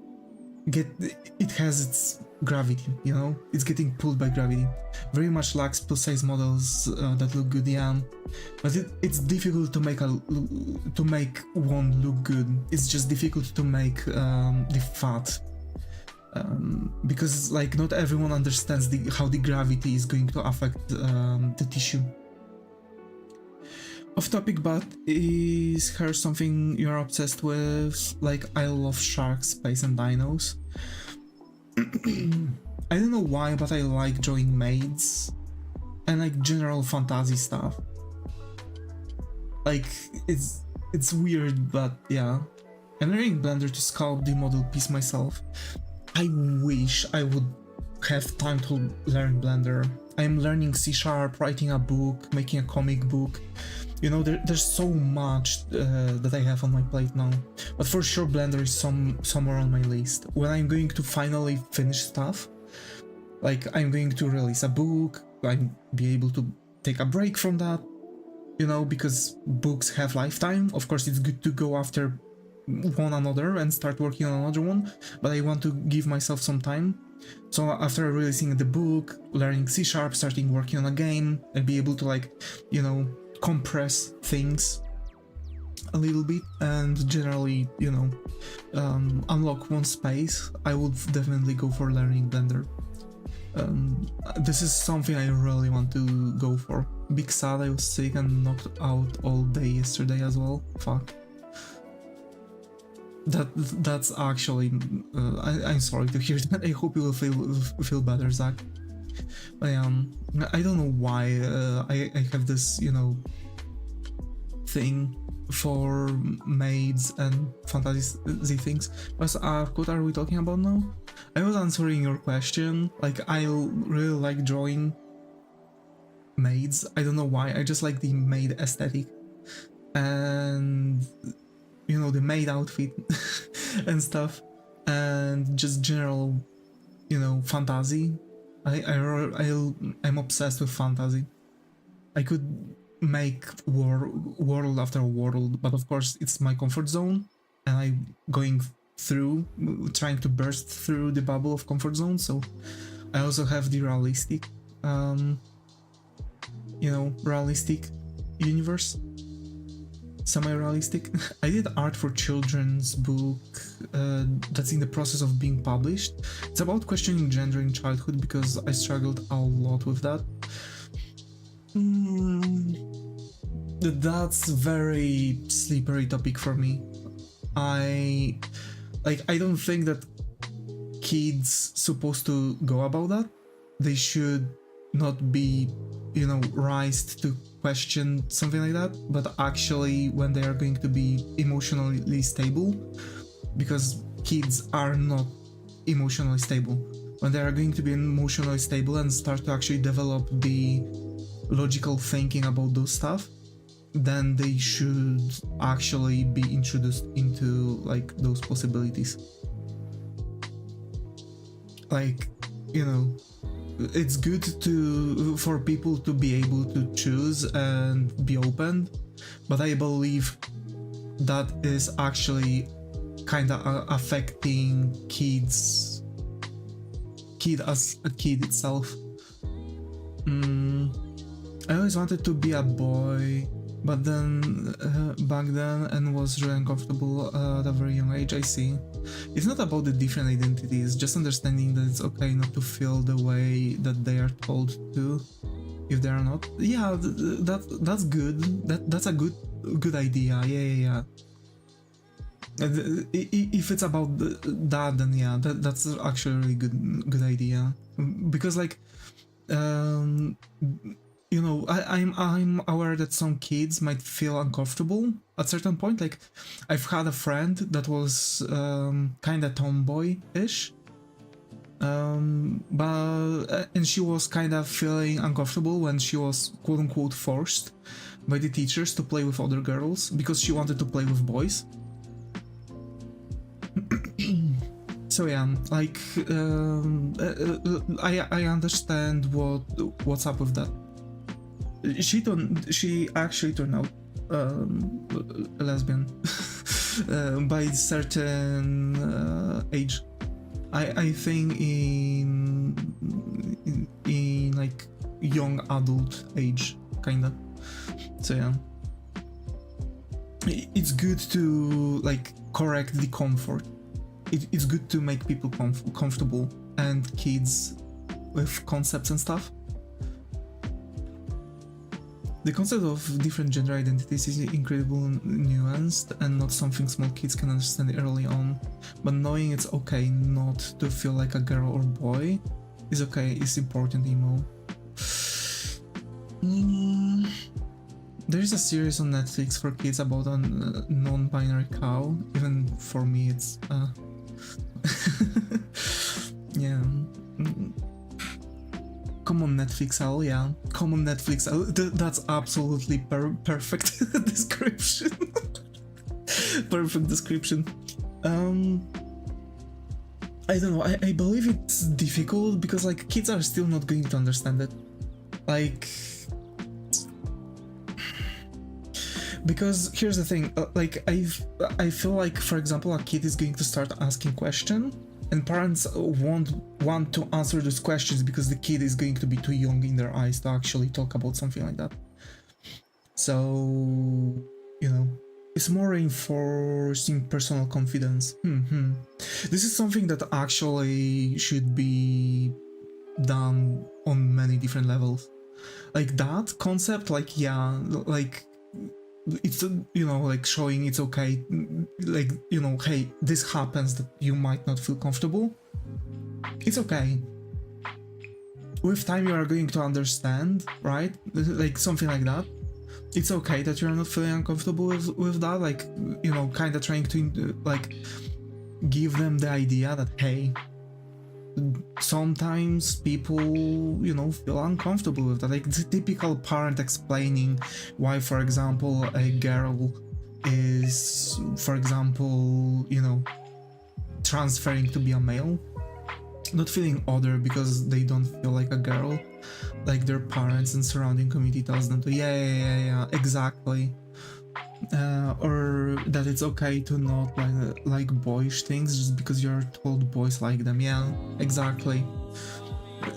it has its gravity, you know, it's getting pulled by gravity. Very much lacks plus size models that look good, yeah, but it's difficult to make one look good. It's just difficult to make the fat. Because like not everyone understands how the gravity is going to affect the tissue. Off topic, but is her something you're obsessed with? Like, I love sharks, space and dinos. I don't know why, but I like drawing maids and like general fantasy stuff. Like, it's weird, but yeah. I'm learning Blender to sculpt the model piece myself. I wish I would have time to learn Blender. I'm learning C#, writing a book, making a comic book. You know, there's so much that I have on my plate now. But for sure Blender is somewhere on my list. When I'm going to finally finish stuff, like I'm going to release a book, I'll be able to take a break from that, you know, because books have lifetime. Of course it's good to go after one another and start working on another one, but I want to give myself some time. So after releasing the book, learning C#, starting working on a game, I'll be able to, like, you know, compress things a little bit and generally, you know, unlock one space. I would definitely go for learning Blender. This is something I really want to go for. Big sad I was sick and knocked out all day yesterday as well. Fuck. That's actually I'm sorry to hear that. I hope you will feel better, Zach. But I don't know why I have this, you know, thing for maids and fantasy things. What are we talking about now? I was answering your question. Like, I really like drawing maids. I don't know why. I just like the maid aesthetic and, you know, the maid outfit and stuff, and just general, you know, fantasy. I'm obsessed with fantasy. I could make world after world, but of course it's my comfort zone, and I'm trying to burst through the bubble of comfort zone. So I also have the realistic you know, realistic universe, semi-realistic. I did art for children's book that's in the process of being published. It's about questioning gender in childhood because I struggled a lot with that. That's very slippery topic for me. I don't think that kids supposed to go about that. They should not be, you know, raised to question something like that, but actually when they are going to be emotionally stable, because kids are not emotionally stable. When they are going to be emotionally stable and start to actually develop the logical thinking about those stuff, then they should actually be introduced into like those possibilities. Like, you know, it's good for people to be able to choose and be open, but I believe that is actually kind of affecting kids as a kid itself. I always wanted to be a boy, but then back then, and was really uncomfortable at a very young age. I see. It's not about the different identities, just understanding that it's okay not to feel the way that they are told to, if they are not. Yeah, that's good. That's a good idea. Yeah. If it's about that, then yeah, that's actually a really good idea. Because like, you know, I'm aware that some kids might feel uncomfortable at certain point. Like, I've had a friend that was kind of tomboy-ish, and she was kind of feeling uncomfortable when she was quote unquote forced by the teachers to play with other girls because she wanted to play with boys. So yeah, like I understand what's up with that. She actually turned out a lesbian by a certain age. I think in like young adult age, kinda. So yeah, it's good to like correct the comfort. It's good to make people comfortable and kids with concepts and stuff. The concept of different gender identities is incredibly nuanced and not something small kids can understand early on, but knowing it's okay not to feel like a girl or boy is okay, is important, emo. There is a series on Netflix for kids about a non-binary cow. Even for me it's yeah. Come on Netflix L, yeah. Come on Netflix L. That's absolutely perfect description. Perfect description. I don't know, I believe it's difficult because like kids are still not going to understand it. Like, because here's the thing, like I feel like, for example, a kid is going to start asking questions and parents won't want to answer those questions because the kid is going to be too young in their eyes to actually talk about something like that. So, you know, it's more reinforcing personal confidence. This is something that actually should be done on many different levels. Like that concept, like, yeah, like, it's, you know, like showing it's okay, like, you know, hey, this happens that you might not feel comfortable. It's okay. With time you are going to understand, right? Like something like that. It's okay that you're not feeling uncomfortable with that, like, you know, kind of trying to like give them the idea that, hey, sometimes people, you know, feel uncomfortable with that. Like the typical parent explaining why, for example, a girl is, for example, you know, transferring to be a male, not feeling other because they don't feel like a girl, like their parents and surrounding community tells them to, yeah, exactly. Or that it's okay to not like boyish things just because you're told boys like them. Yeah, exactly.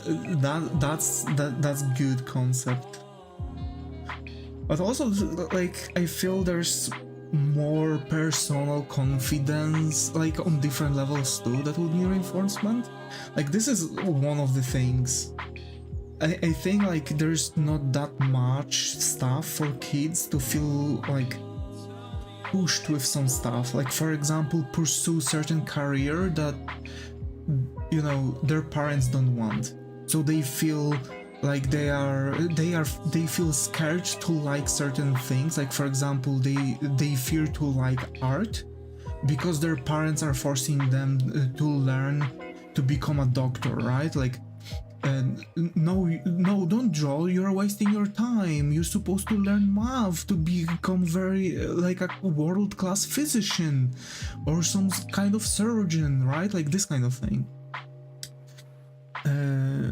That's good concept. But also, like, I feel there's more personal confidence, like, on different levels too, that would need reinforcement. Like, this is one of the things. I think, like, there's not that much stuff for kids to feel, like, pushed with some stuff. Like, for example, pursue certain career that, you know, their parents don't want. So they feel like they feel scared to like certain things. Like, for example, they fear to like art because their parents are forcing them to learn to become a doctor, right? Like, no, don't draw, you're wasting your time, you're supposed to learn math to become very like a world-class physician or some kind of surgeon, right? Like this kind of thing.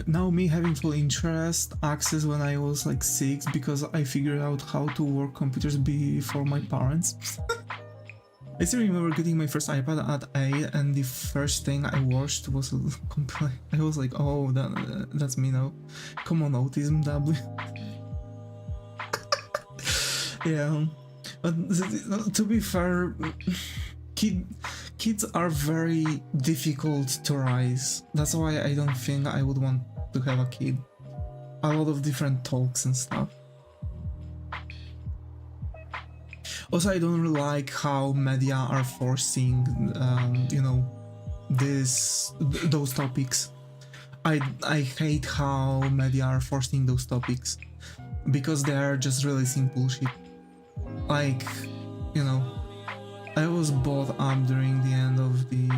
Now me having full interest access when I was like 6 because I figured out how to work computers before my parents. I still remember getting my first iPad at 8 and the first thing I watched was I was like, oh, that's me now. Come on, autism, W. Yeah, but to be fair, kids are very difficult to raise. That's why I don't think I would want to have a kid. A lot of different talks and stuff. Also, I don't really like how media are forcing, you know, those topics. I hate how media are forcing those topics because they are just really simple shit. Like, you know, I was brought up during the end of the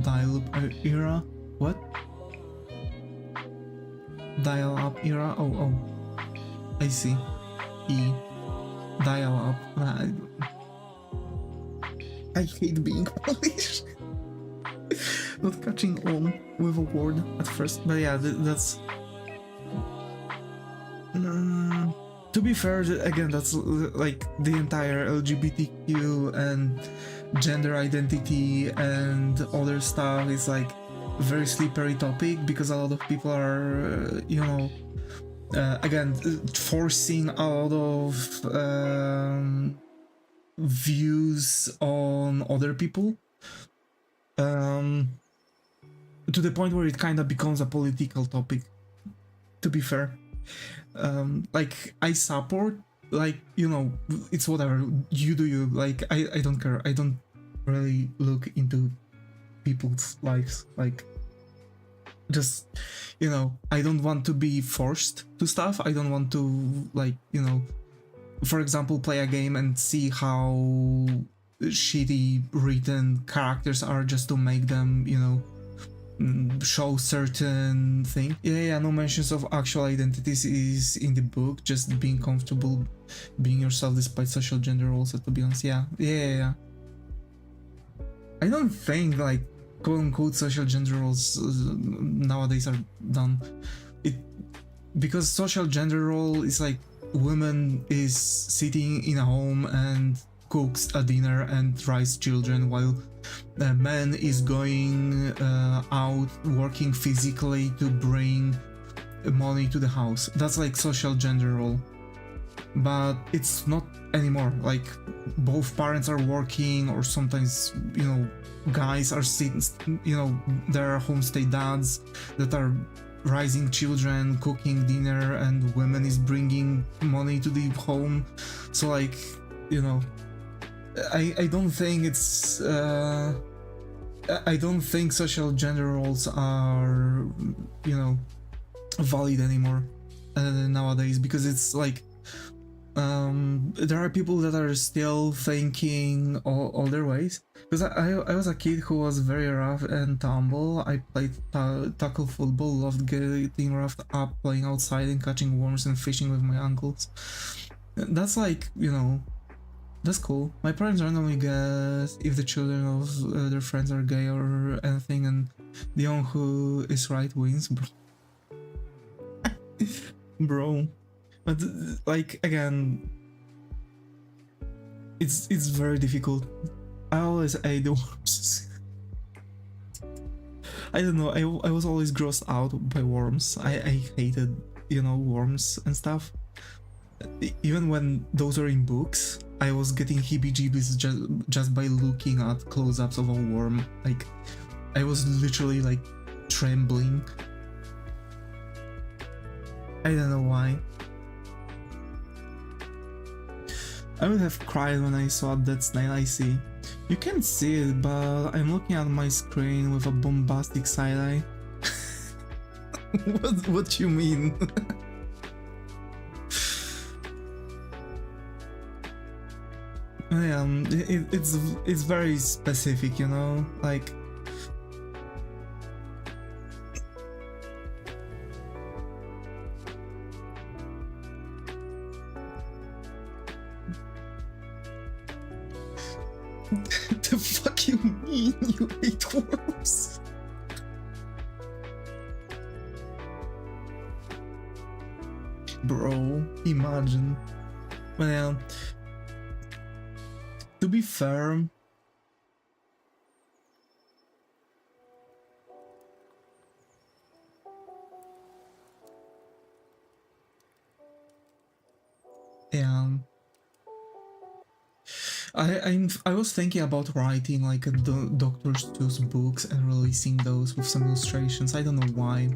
dial-up era. What? Dial-up era? Oh, I see. Dial-up. I hate being Polish. Not catching on with a word at first, but yeah, that's... to be fair, again, that's like the entire LGBTQ and gender identity and other stuff is like a very slippery topic because a lot of people are, you know, again, forcing a lot of views on other people to the point where it kind of becomes a political topic, to be fair. Like, I support, like, you know, it's whatever, you do you, like, I don't care, I don't really look into people's lives, like, just, you know, I don't want to be forced to stuff. I don't want to, like, you know, for example, play a game and see how shitty written characters are just to make them, you know, show certain thing. Yeah, no mentions of actual identities is in the book, just being comfortable being yourself despite social gender roles, to be honest. Yeah. I don't think, like, quote-unquote social gender roles nowadays are done. Because social gender role is like woman is sitting in a home and cooks a dinner and raise children, while the man is going out working physically to bring money to the house. That's like social gender role. But it's not anymore. Like, both parents are working, or sometimes, you know, guys are sitting, you know, there are homestay dads that are raising children, cooking dinner, and women is bringing money to the home. So, like, you know, I don't think it's I don't think social gender roles are, you know, valid anymore nowadays, because it's like there are people that are still thinking all their ways. Because I was a kid who was very rough and tumble. I played tackle football, loved getting roughed up, playing outside and catching worms and fishing with my uncles. That's like, you know, that's cool. My parents randomly guess if the children of their friends are gay or anything, and the one who is right wins, bro. Bro. But, like, again, it's very difficult. I always hate the worms. I don't know. I was always grossed out by worms. I hated, you know, worms and stuff. Even when those were in books, I was getting heebie-jeebies just by looking at close-ups of a worm. Like, I was literally like trembling. I don't know why. I would have cried when I saw that snail. I see. You can't see it, but I'm looking at my screen with a bombastic side eye. What you mean? Yeah, it's very specific, you know, like. The fuck you mean you hate worms? Bro, imagine. Well, to be fair, yeah, I was thinking about writing like a Dr. Seuss books and releasing those with some illustrations. I don't know why.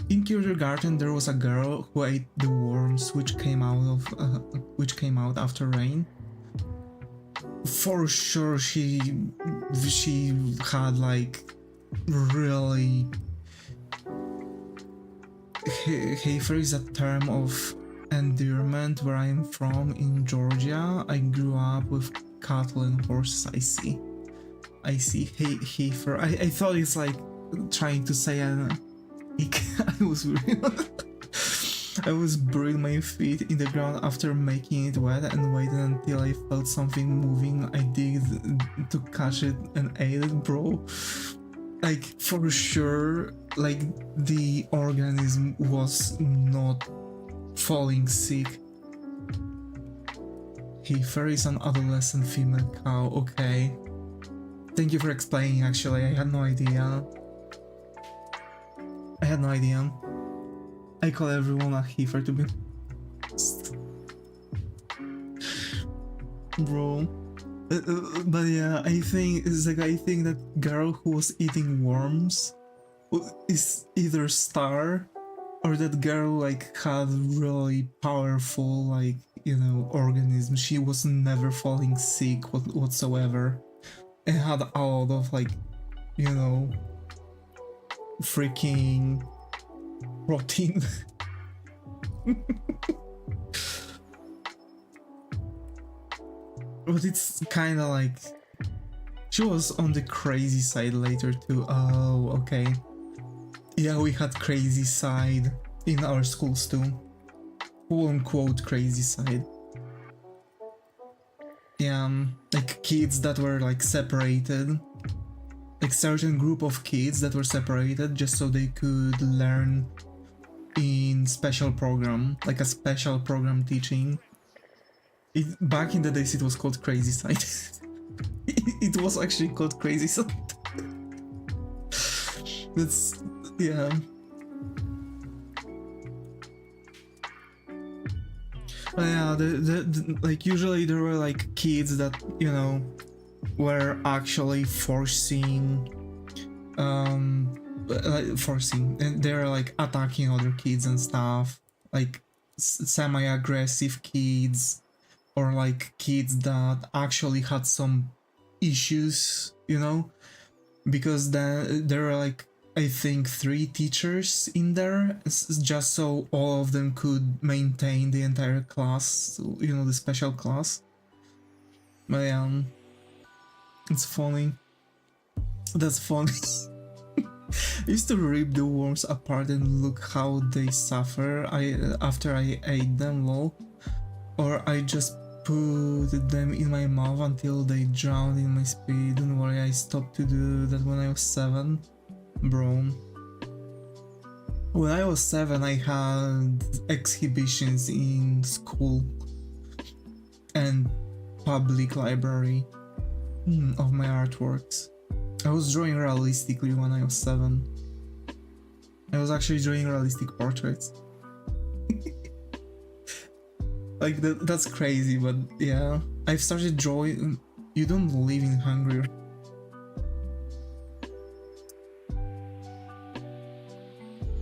In kindergarten, there was a girl who ate the worms which came out after rain. For sure, she had like really. Heifer is a term of endearment where I'm from in Georgia. I grew up with cattle and horses. I see. Heifer. I thought it's like trying to say I was burying my feet in the ground after making it wet and waited until I felt something moving. I digged to catch it and ate it, bro. Like, for sure, like, the organism was not falling sick. Heifer is an adolescent female cow, okay. Thank you for explaining, actually, I had no idea. I call everyone a heifer to be bro. But yeah, I think that girl who was eating worms is either star, or that girl like had really powerful, like, you know, organism. She was never falling sick whatsoever, and had a lot of, like, you know, freaking protein. But it's kind of like she was on the crazy side later too. Oh, okay. Yeah, we had crazy side in our schools too. Quote unquote crazy side. Yeah, like kids that were like separated. Like certain group of kids that were separated just so they could learn in special program, like a special program teaching. Back in the days it was called crazy side. It was actually called crazy side. That's, yeah. But yeah, like usually there were like kids that, you know, were actually forcing, and they're like attacking other kids and stuff, like semi-aggressive kids, or like kids that actually had some issues, you know, because there are like, I think 3 teachers in there, just so all of them could maintain the entire class, you know, the special class. But yeah, it's funny. That's funny. I used to rip the worms apart and look how they suffer after I ate them, lol. Or I just put them in my mouth until they drowned in my spit. Don't worry, I stopped to do that when I was 7. Bro. When I was 7, I had exhibitions in school and public library of my artworks. I was drawing realistically when I was 7. I was actually drawing realistic portraits. Like that's crazy, but yeah. I've started drawing. You don't live in Hungary.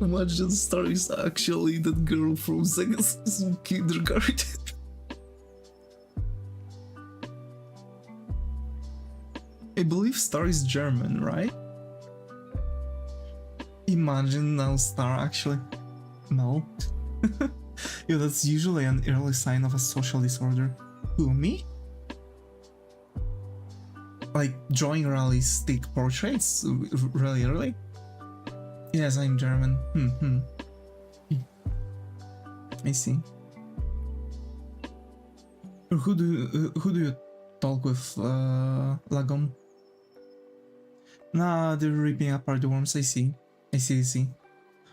Imagine the story is actually that girl from second kindergarten. I believe Star is German, right? Imagine now Star actually. No. Yeah, that's usually an early sign of a social disorder. Who, me? Like drawing realistic portraits really early? Yes, I'm German. I see. Who do you talk with, Lagom? Nah, they're ripping apart the worms. I see.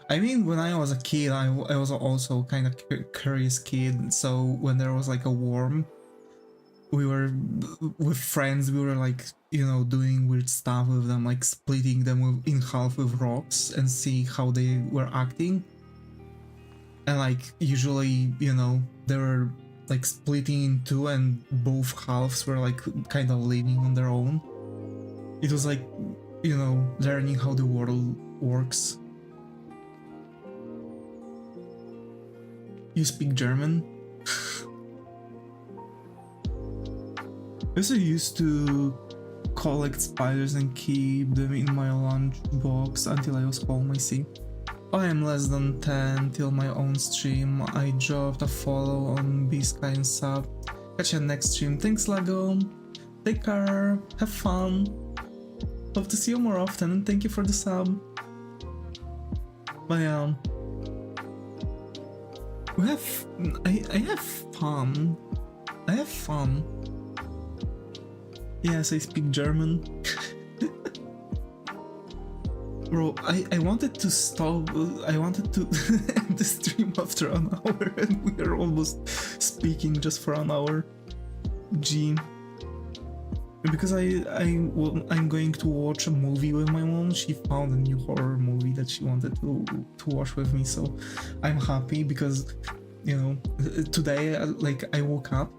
I mean, when I was a kid, I was also kind of curious kid. So when there was like a worm, we were with friends. We were like, you know, doing weird stuff with them, like splitting them in half with rocks and see how they were acting. And like usually, you know, they were like splitting in two, and both halves were like kind of living on their own. It was like, you know, learning how the world works. You speak German? I also used to collect spiders and keep them in my lunchbox until I was home, I see. I am less than 10 till my own stream. I dropped a follow on B-Sky and sub. Catch you next stream. Thanks, Lago. Take care. Have fun. Hope to see you more often, and thank you for the sub. But yeah. I have fun. I have fun. Yes, I speak German. Bro, I wanted to stop. I wanted to end the stream after an hour, and we are almost speaking just for an hour. G. Because I'm going to watch a movie with my mom. She found a new horror movie that she wanted to watch with me, so I'm happy because, you know, today like I woke up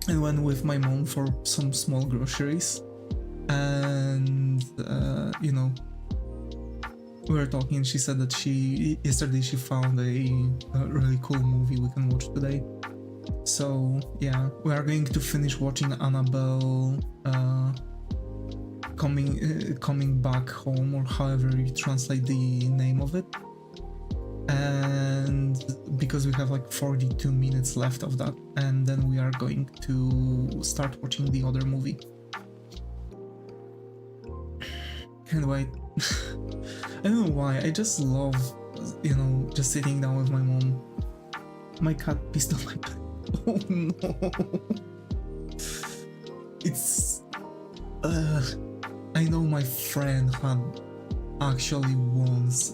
and went with my mom for some small groceries, and you know, we were talking. She said that yesterday she found a really cool movie we can watch today. So yeah, we are going to finish watching Annabelle coming back home, or however you translate the name of it. And because we have like 42 minutes left of that, and then we are going to start watching the other movie. Can't wait. I don't know why, I just love, you know, just sitting down with my mom. My cat pissed on my bed. Oh no. It's I know my friend had actually once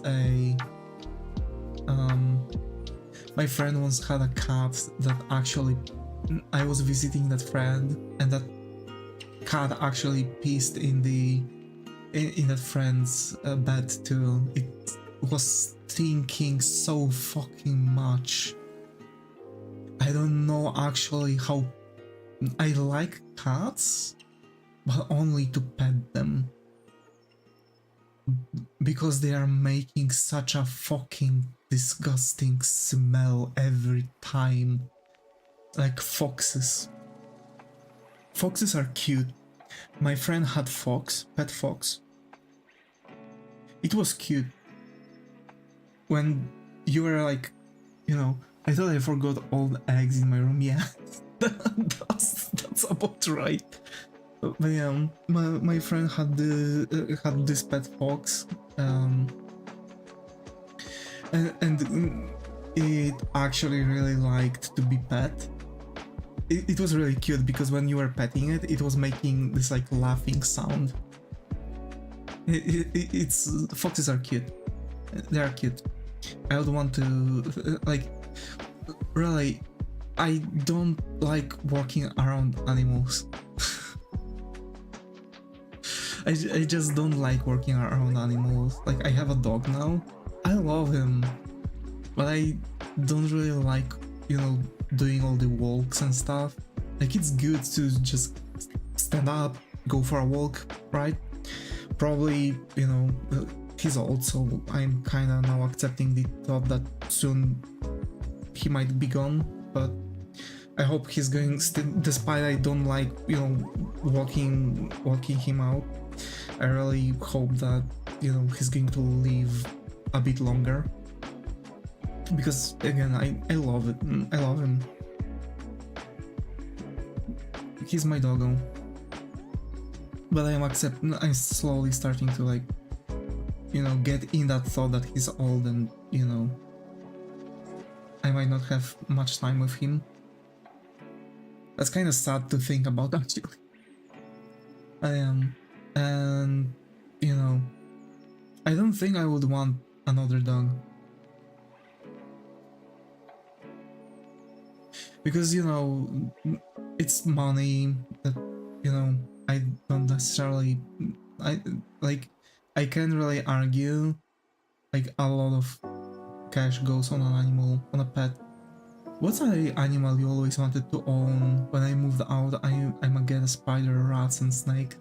my friend once had a cat that actually, I was visiting that friend, and that cat actually pissed in that friend's bed too. It was stinking so fucking much. I don't know actually how. I like cats, but only to pet them, because they are making such a fucking disgusting smell every time. Like foxes. Foxes are cute. My friend had pet fox. It was cute. When you were like, you know, I thought I forgot all the eggs in my room. Yeah, that's about right. But yeah, my friend had this pet fox, and it actually really liked to be pet. It was really cute because when you were petting it, it was making this like laughing sound. Foxes are cute. They are cute. I don't want to like. Really, I don't like walking around animals. I just don't like working around animals. Like, I have a dog now. I love him, but I don't really like, you know, doing all the walks and stuff. Like, it's good to just stand up, go for a walk, right? Probably, you know, he's old, so I'm kind of now accepting the thought that soon he might be gone, but I hope he's going still, despite I don't like, you know, walking him out. I really hope that, you know, he's going to live a bit longer, because again, I love it. I love him. He's my doggo. But I'm slowly starting to, like, you know, get in that thought that he's old and, you know, I might not have much time with him. That's kind of sad to think about, actually. I am. And, you know, I don't think I would want another dog. Because, you know, it's money that, you know, I don't necessarily, I can't really argue. Like, a lot of cash goes on an animal, on a pet. What's an animal you always wanted to own? When I moved out, I'm gonna get a spider, rats, and snake.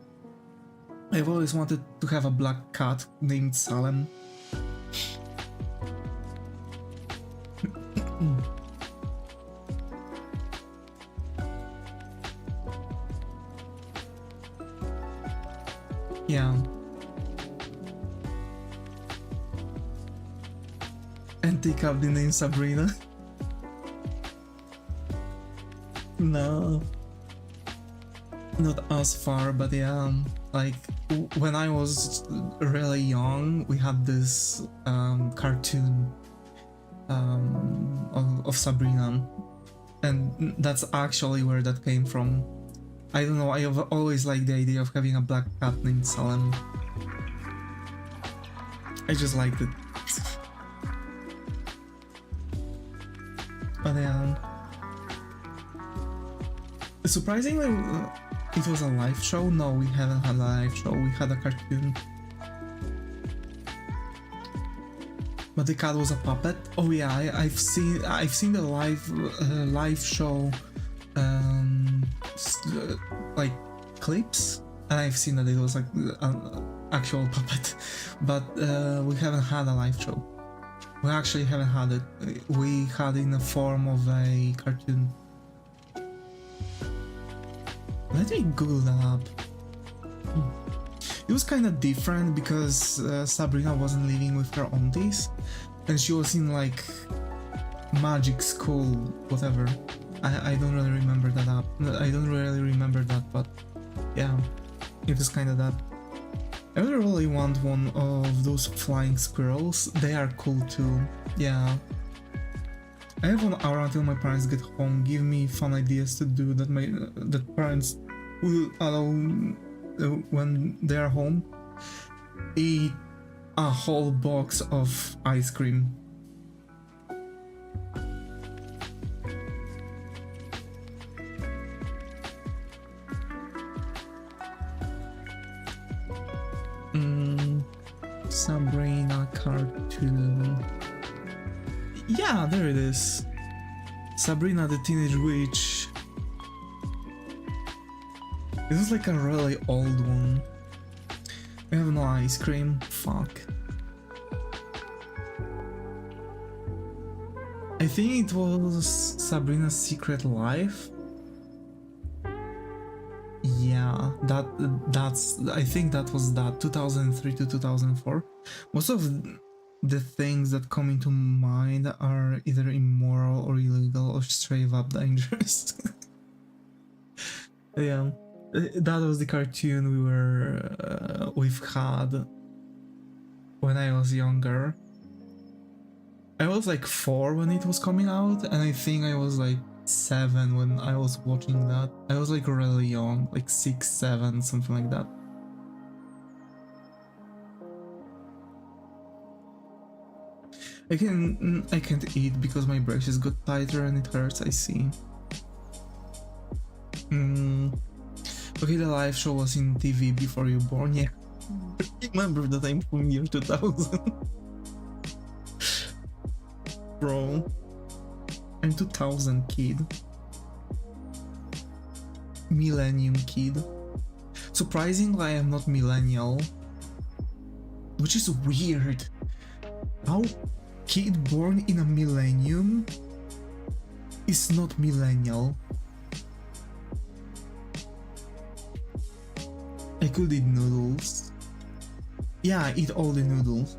I've always wanted to have a black cat named Salem. Yeah. And take up the name Sabrina. No. Not as far, but yeah, like, when I was really young, we had this cartoon of Sabrina, and that's actually where that came from. I don't know, I have always liked the idea of having a black cat named Salem. I just liked it. But yeah, surprisingly, it was a live show. No, we haven't had a live show, we had a cartoon. But the cat was a puppet. Oh yeah, I've seen the live show, like, clips, and I've seen that it was like an actual puppet, but we haven't had a live show. We actually haven't had it. We had it in the form of a cartoon. Let me Google that up. It was kind of different because Sabrina wasn't living with her aunties, and she was in, like, magic school, whatever. I don't really remember that up. I don't really remember that, but yeah, it was kind of that. I would really want one of those flying squirrels. They are cool too. Yeah. I have 1 hour until my parents get home. Give me fun ideas to do that parents will allow when they are home. Eat a whole box of ice cream. Sabrina cartoon. Yeah, there it is. Sabrina the Teenage Witch. This is like a really old one. We have no ice cream. Fuck. I think it was Sabrina's Secret Life. Yeah, that's I think that was that 2003 to 2004. Most of the things that come into mind are either immoral or illegal or straight up dangerous. Yeah, that was the cartoon we've had when I was younger. I was like 4 when it was coming out, and I think I was like 7 when I was watching that. I was like really young, like 6, 7, something like that. I can't eat because my braces got tighter and it hurts, I see. Okay, the live show was in TV before you born, yeah. Remember that I'm from year 2000. Bro. I'm 2000 kid. Millennium kid. Surprisingly, I am not millennial. Which is weird. How kid born in a millennium is not millennial? I could eat noodles. Yeah, I eat all the noodles.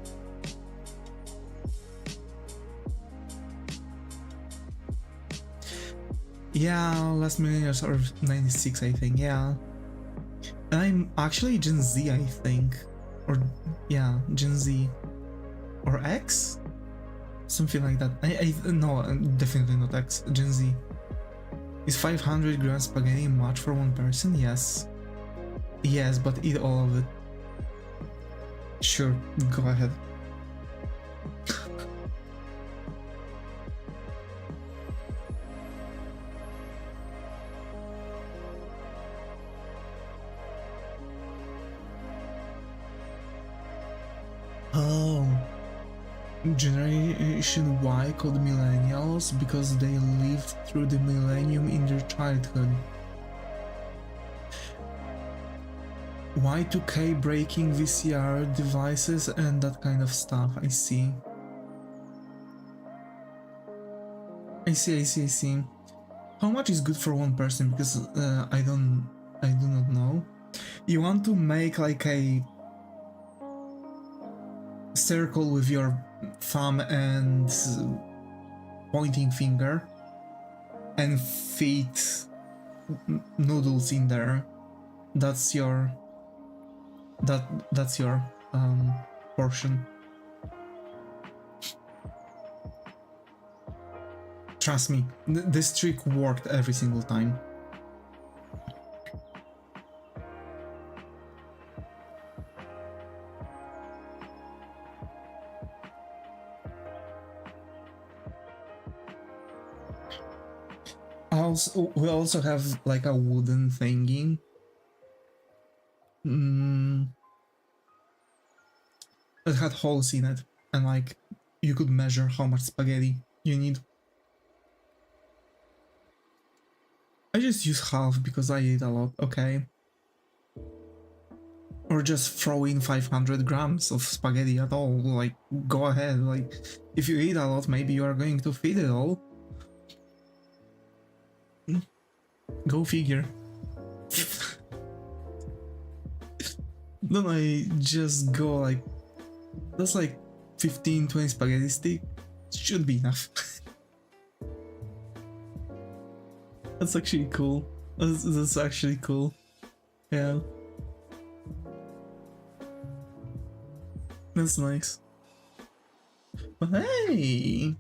Yeah, last millennials are 96, I think, yeah. And I'm actually Gen Z, I think. Or, yeah, Gen Z. Or X? Something like that. No, definitely not X, Gen Z. Is 500 grams spaghetti much for one person? Yes. Yes, but eat all of it. Sure, go ahead. Oh. Generation Y called millennials because they lived through the millennium in their childhood. Y2K breaking VCR devices and that kind of stuff. I see. I see. How much is good for one person? Because I do not know. You want to make like a circle with your thumb and pointing finger and feed noodles in there. That's your portion. Trust me, this trick worked every single time. We also have like a wooden thingy. That had holes in it, and like you could measure how much spaghetti you need. I just use half because I eat a lot, okay? Or just throw in 500 grams of spaghetti at all, like, go ahead, like, if you eat a lot, maybe you are going to feed it all. Go figure. Then I just go like, that's like 15-20 spaghetti stick, should be enough. That's actually cool. That's actually cool. Yeah. That's nice. But hey!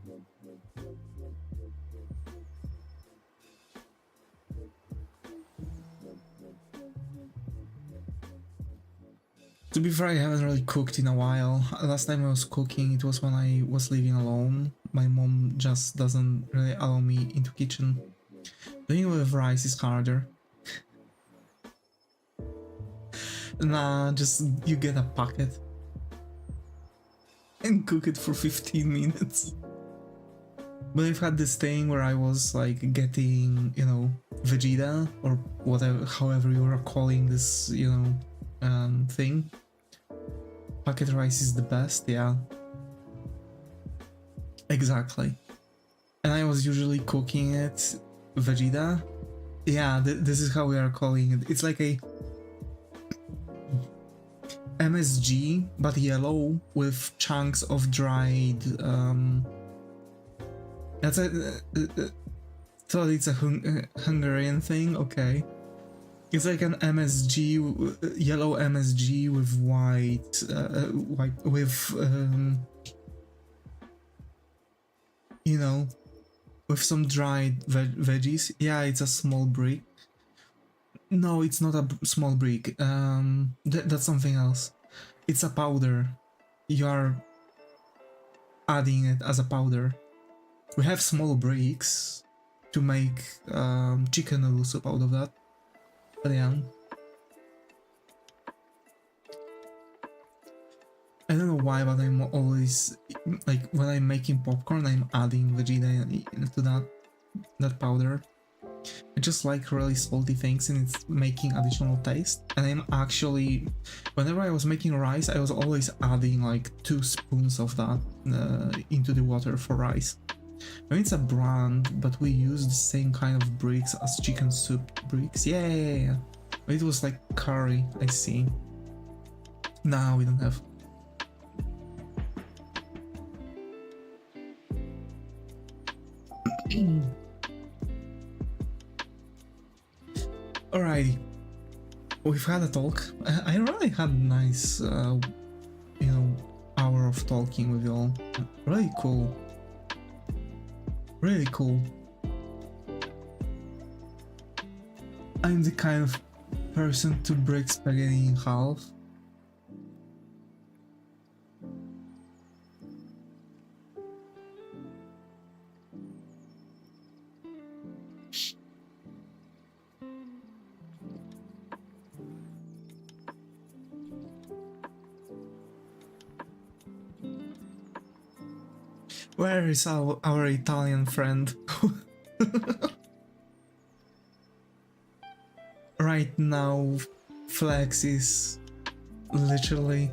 To be fair, I haven't really cooked in a while. Last time I was cooking, it was when I was living alone. My mom just doesn't really allow me into kitchen. Doing with rice is harder. Nah, just you get a packet and cook it for 15 minutes. But I've had this thing where I was like getting, you know, Vegeta or whatever, however you are calling this, you know, thing. Packet rice is the best, yeah. Exactly. And I was usually cooking it Vegeta. Yeah, this is how we are calling it. It's like a MSG, but yellow with chunks of dried. That's a. Thought it's a Hungarian thing. Okay, it's like an MSG, yellow MSG with white, with you know, with some dried veggies. Yeah, it's a small brick. No, it's not a small brick. That's something else. It's a powder. You are adding it as a powder. We have small bricks to make chicken noodle soup out of that. But yeah. I don't know why, but I'm always like when I'm making popcorn, I'm adding Vegeta to that powder. I just like really salty things and it's making additional taste. And I'm actually, whenever I was making rice, I was always adding like 2 spoons of that into the water for rice. I mean, it's a brand, but we use the same kind of bricks as chicken soup bricks. Yeah. It was like curry, I see. Nah, we don't have. Alrighty, we've had a talk. I really had a nice, hour of talking with y'all. Really cool. Really cool. I'm the kind of person to break spaghetti in half. Where is our Italian friend? Right now, Flex is literally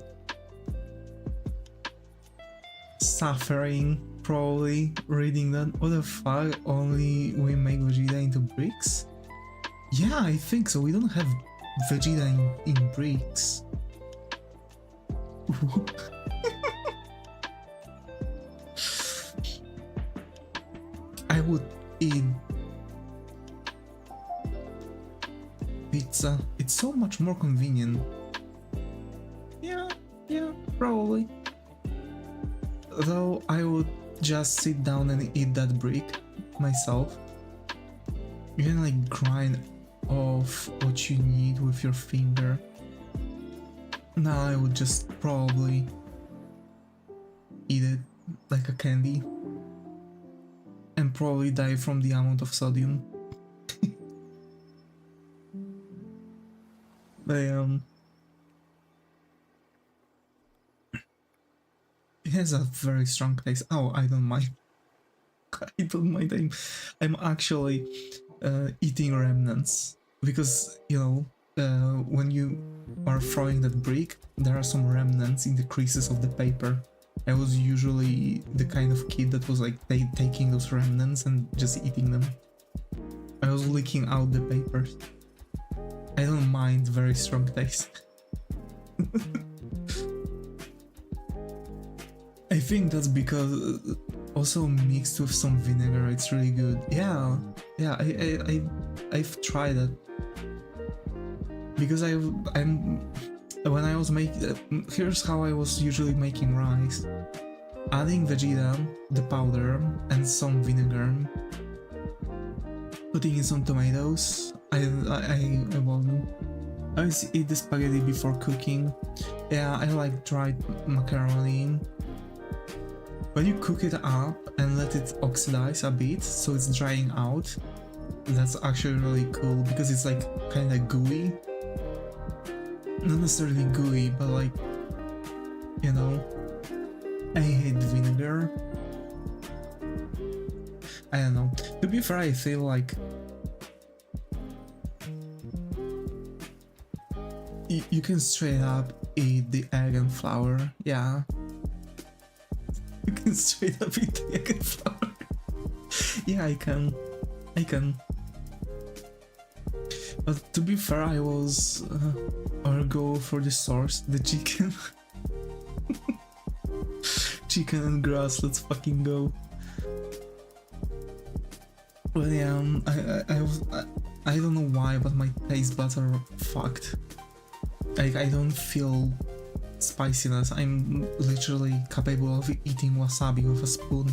suffering, probably reading that. What the fuck? Only we make Vegeta into bricks? Yeah, I think so. We don't have Vegeta in bricks. I would eat pizza. It's so much more convenient. Yeah, probably. Though I would just sit down and eat that brick myself. You can like grind off what you need with your finger. Now I would just probably eat it like a candy. And probably die from the amount of sodium. But it has a very strong taste. Oh, I don't mind. I don't mind. I'm actually eating remnants because when you are throwing that brick, there are some remnants in the creases of the paper. I was usually the kind of kid that was like taking those remnants and just eating them. I was licking out the papers. I don't mind very strong taste. I think that's because also mixed with some vinegar, it's really good. Yeah, I've tried it because when I was making, here's how I was usually making rice: adding Vegeta, the powder, and some vinegar, putting in some tomatoes. I always eat the spaghetti before cooking. Yeah, I like dried macaroni. When you cook it up and let it oxidize a bit, so it's drying out, that's actually really cool because it's like kind of gooey. Not necessarily gooey, but like, I hate vinegar. I don't know. To be fair, I feel like you can straight up eat the egg and flour. Yeah. You can straight up eat the egg and flour. Yeah, I can. But to be fair, I was or go for the source, the chicken. Chicken and grass, let's fucking go. But yeah, I don't know why, but my taste buds are fucked. Like, I don't feel spiciness. I'm literally capable of eating wasabi with a spoon.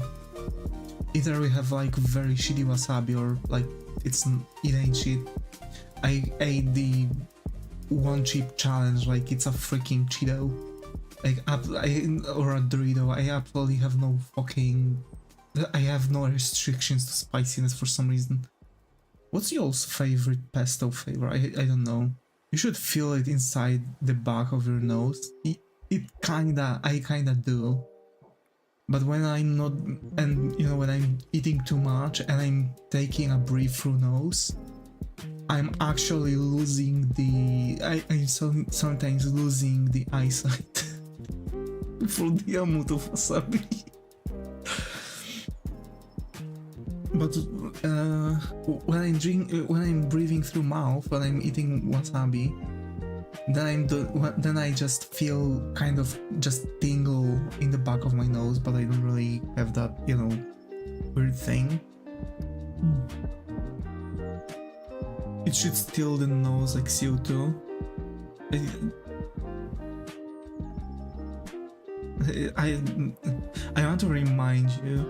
Either we have like very shitty wasabi or like it ain't shit. I ate the one chip challenge like it's a freaking Cheeto. Like or a Dorito. I absolutely have no I have no restrictions to spiciness for some reason. What's y'all's favorite pesto flavor? I don't know. You should feel it inside the back of your nose. I kinda do. But when I'm not, and you know, when I'm eating too much and I'm taking a breath through nose, I'm actually losing I'm sometimes losing the eyesight for the amount of wasabi. But when I'm breathing through mouth, when I'm eating wasabi, then I just feel kind of just tingle in the back of my nose, but I don't really have that, you know, weird thing. It should still the nose like CO2. I want to remind you,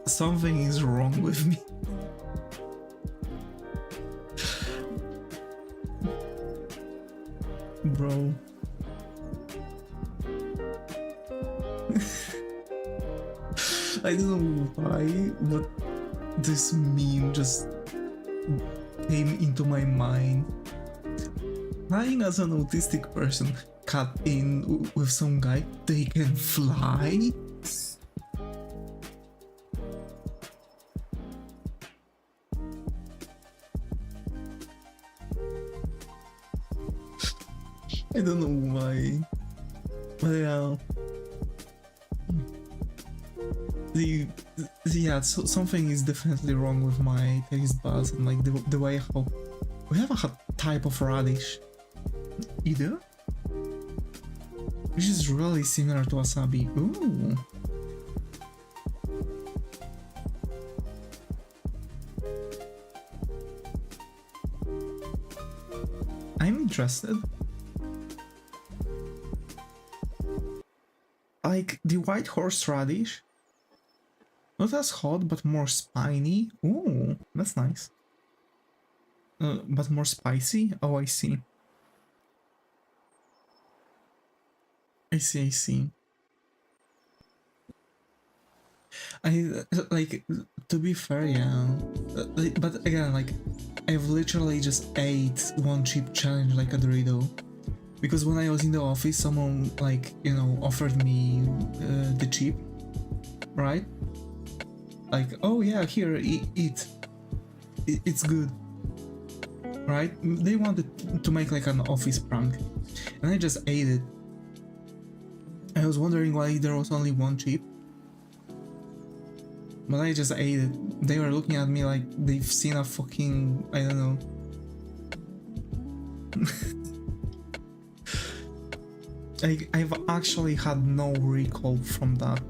something is wrong with me. Bro. I don't know why, but this meme just came into my mind. Flying as an autistic person cut in with some guy, they can fly? I don't know why. But yeah. Something is definitely wrong with my taste buds and like the way how we have a type of radish either, which is really similar to wasabi. Ooh. I'm interested. Like the white horseradish, not as hot but more spiny. Ooh, that's nice. But more spicy. Oh, I see. I see. I like, to be fair, yeah. But again, like, I've literally just ate one chip challenge like a Dorito. Because when I was in the office, someone, like, you know, offered me the chip, right? Like, oh yeah, here, eat. It's good. Right? They wanted to make like an office prank. And I just ate it. I was wondering why there was only one chip. But I just ate it. They were looking at me like they've seen a fucking, I don't know. I've actually had no recall from that.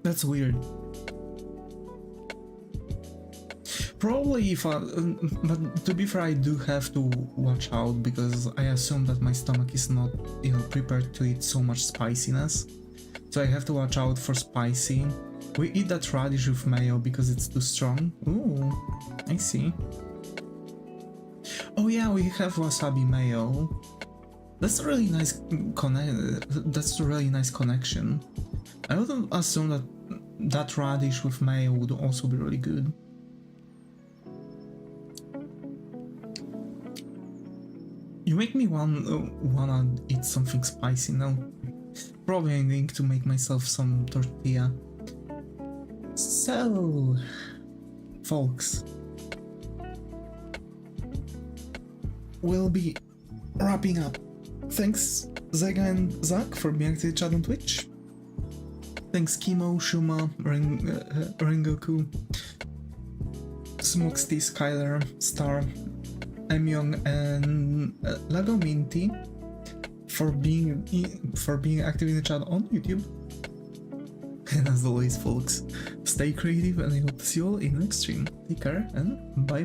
That's weird. Probably if I, but to be fair, I do have to watch out because I assume that my stomach is not, you know, prepared to eat so much spiciness. So I have to watch out for spicy. We eat that radish with mayo because it's too strong. Ooh, I see. Oh yeah, we have wasabi mayo. That's a really nice That's a really nice connection. I would assume that that radish with mayo would also be really good. You make me wanna eat something spicy now. Probably I'm going to make myself some tortilla. So, folks, we'll be wrapping up. Thanks Zega and Zach for being active chat on Twitch. Thanks Kimo, Shuma, Rengoku, Smoxty, Skylar, Star, Emyong, and Lagominti for being active in the chat on YouTube. And as always, folks, stay creative, and I hope to see you all in the next stream. Take care and bye bye.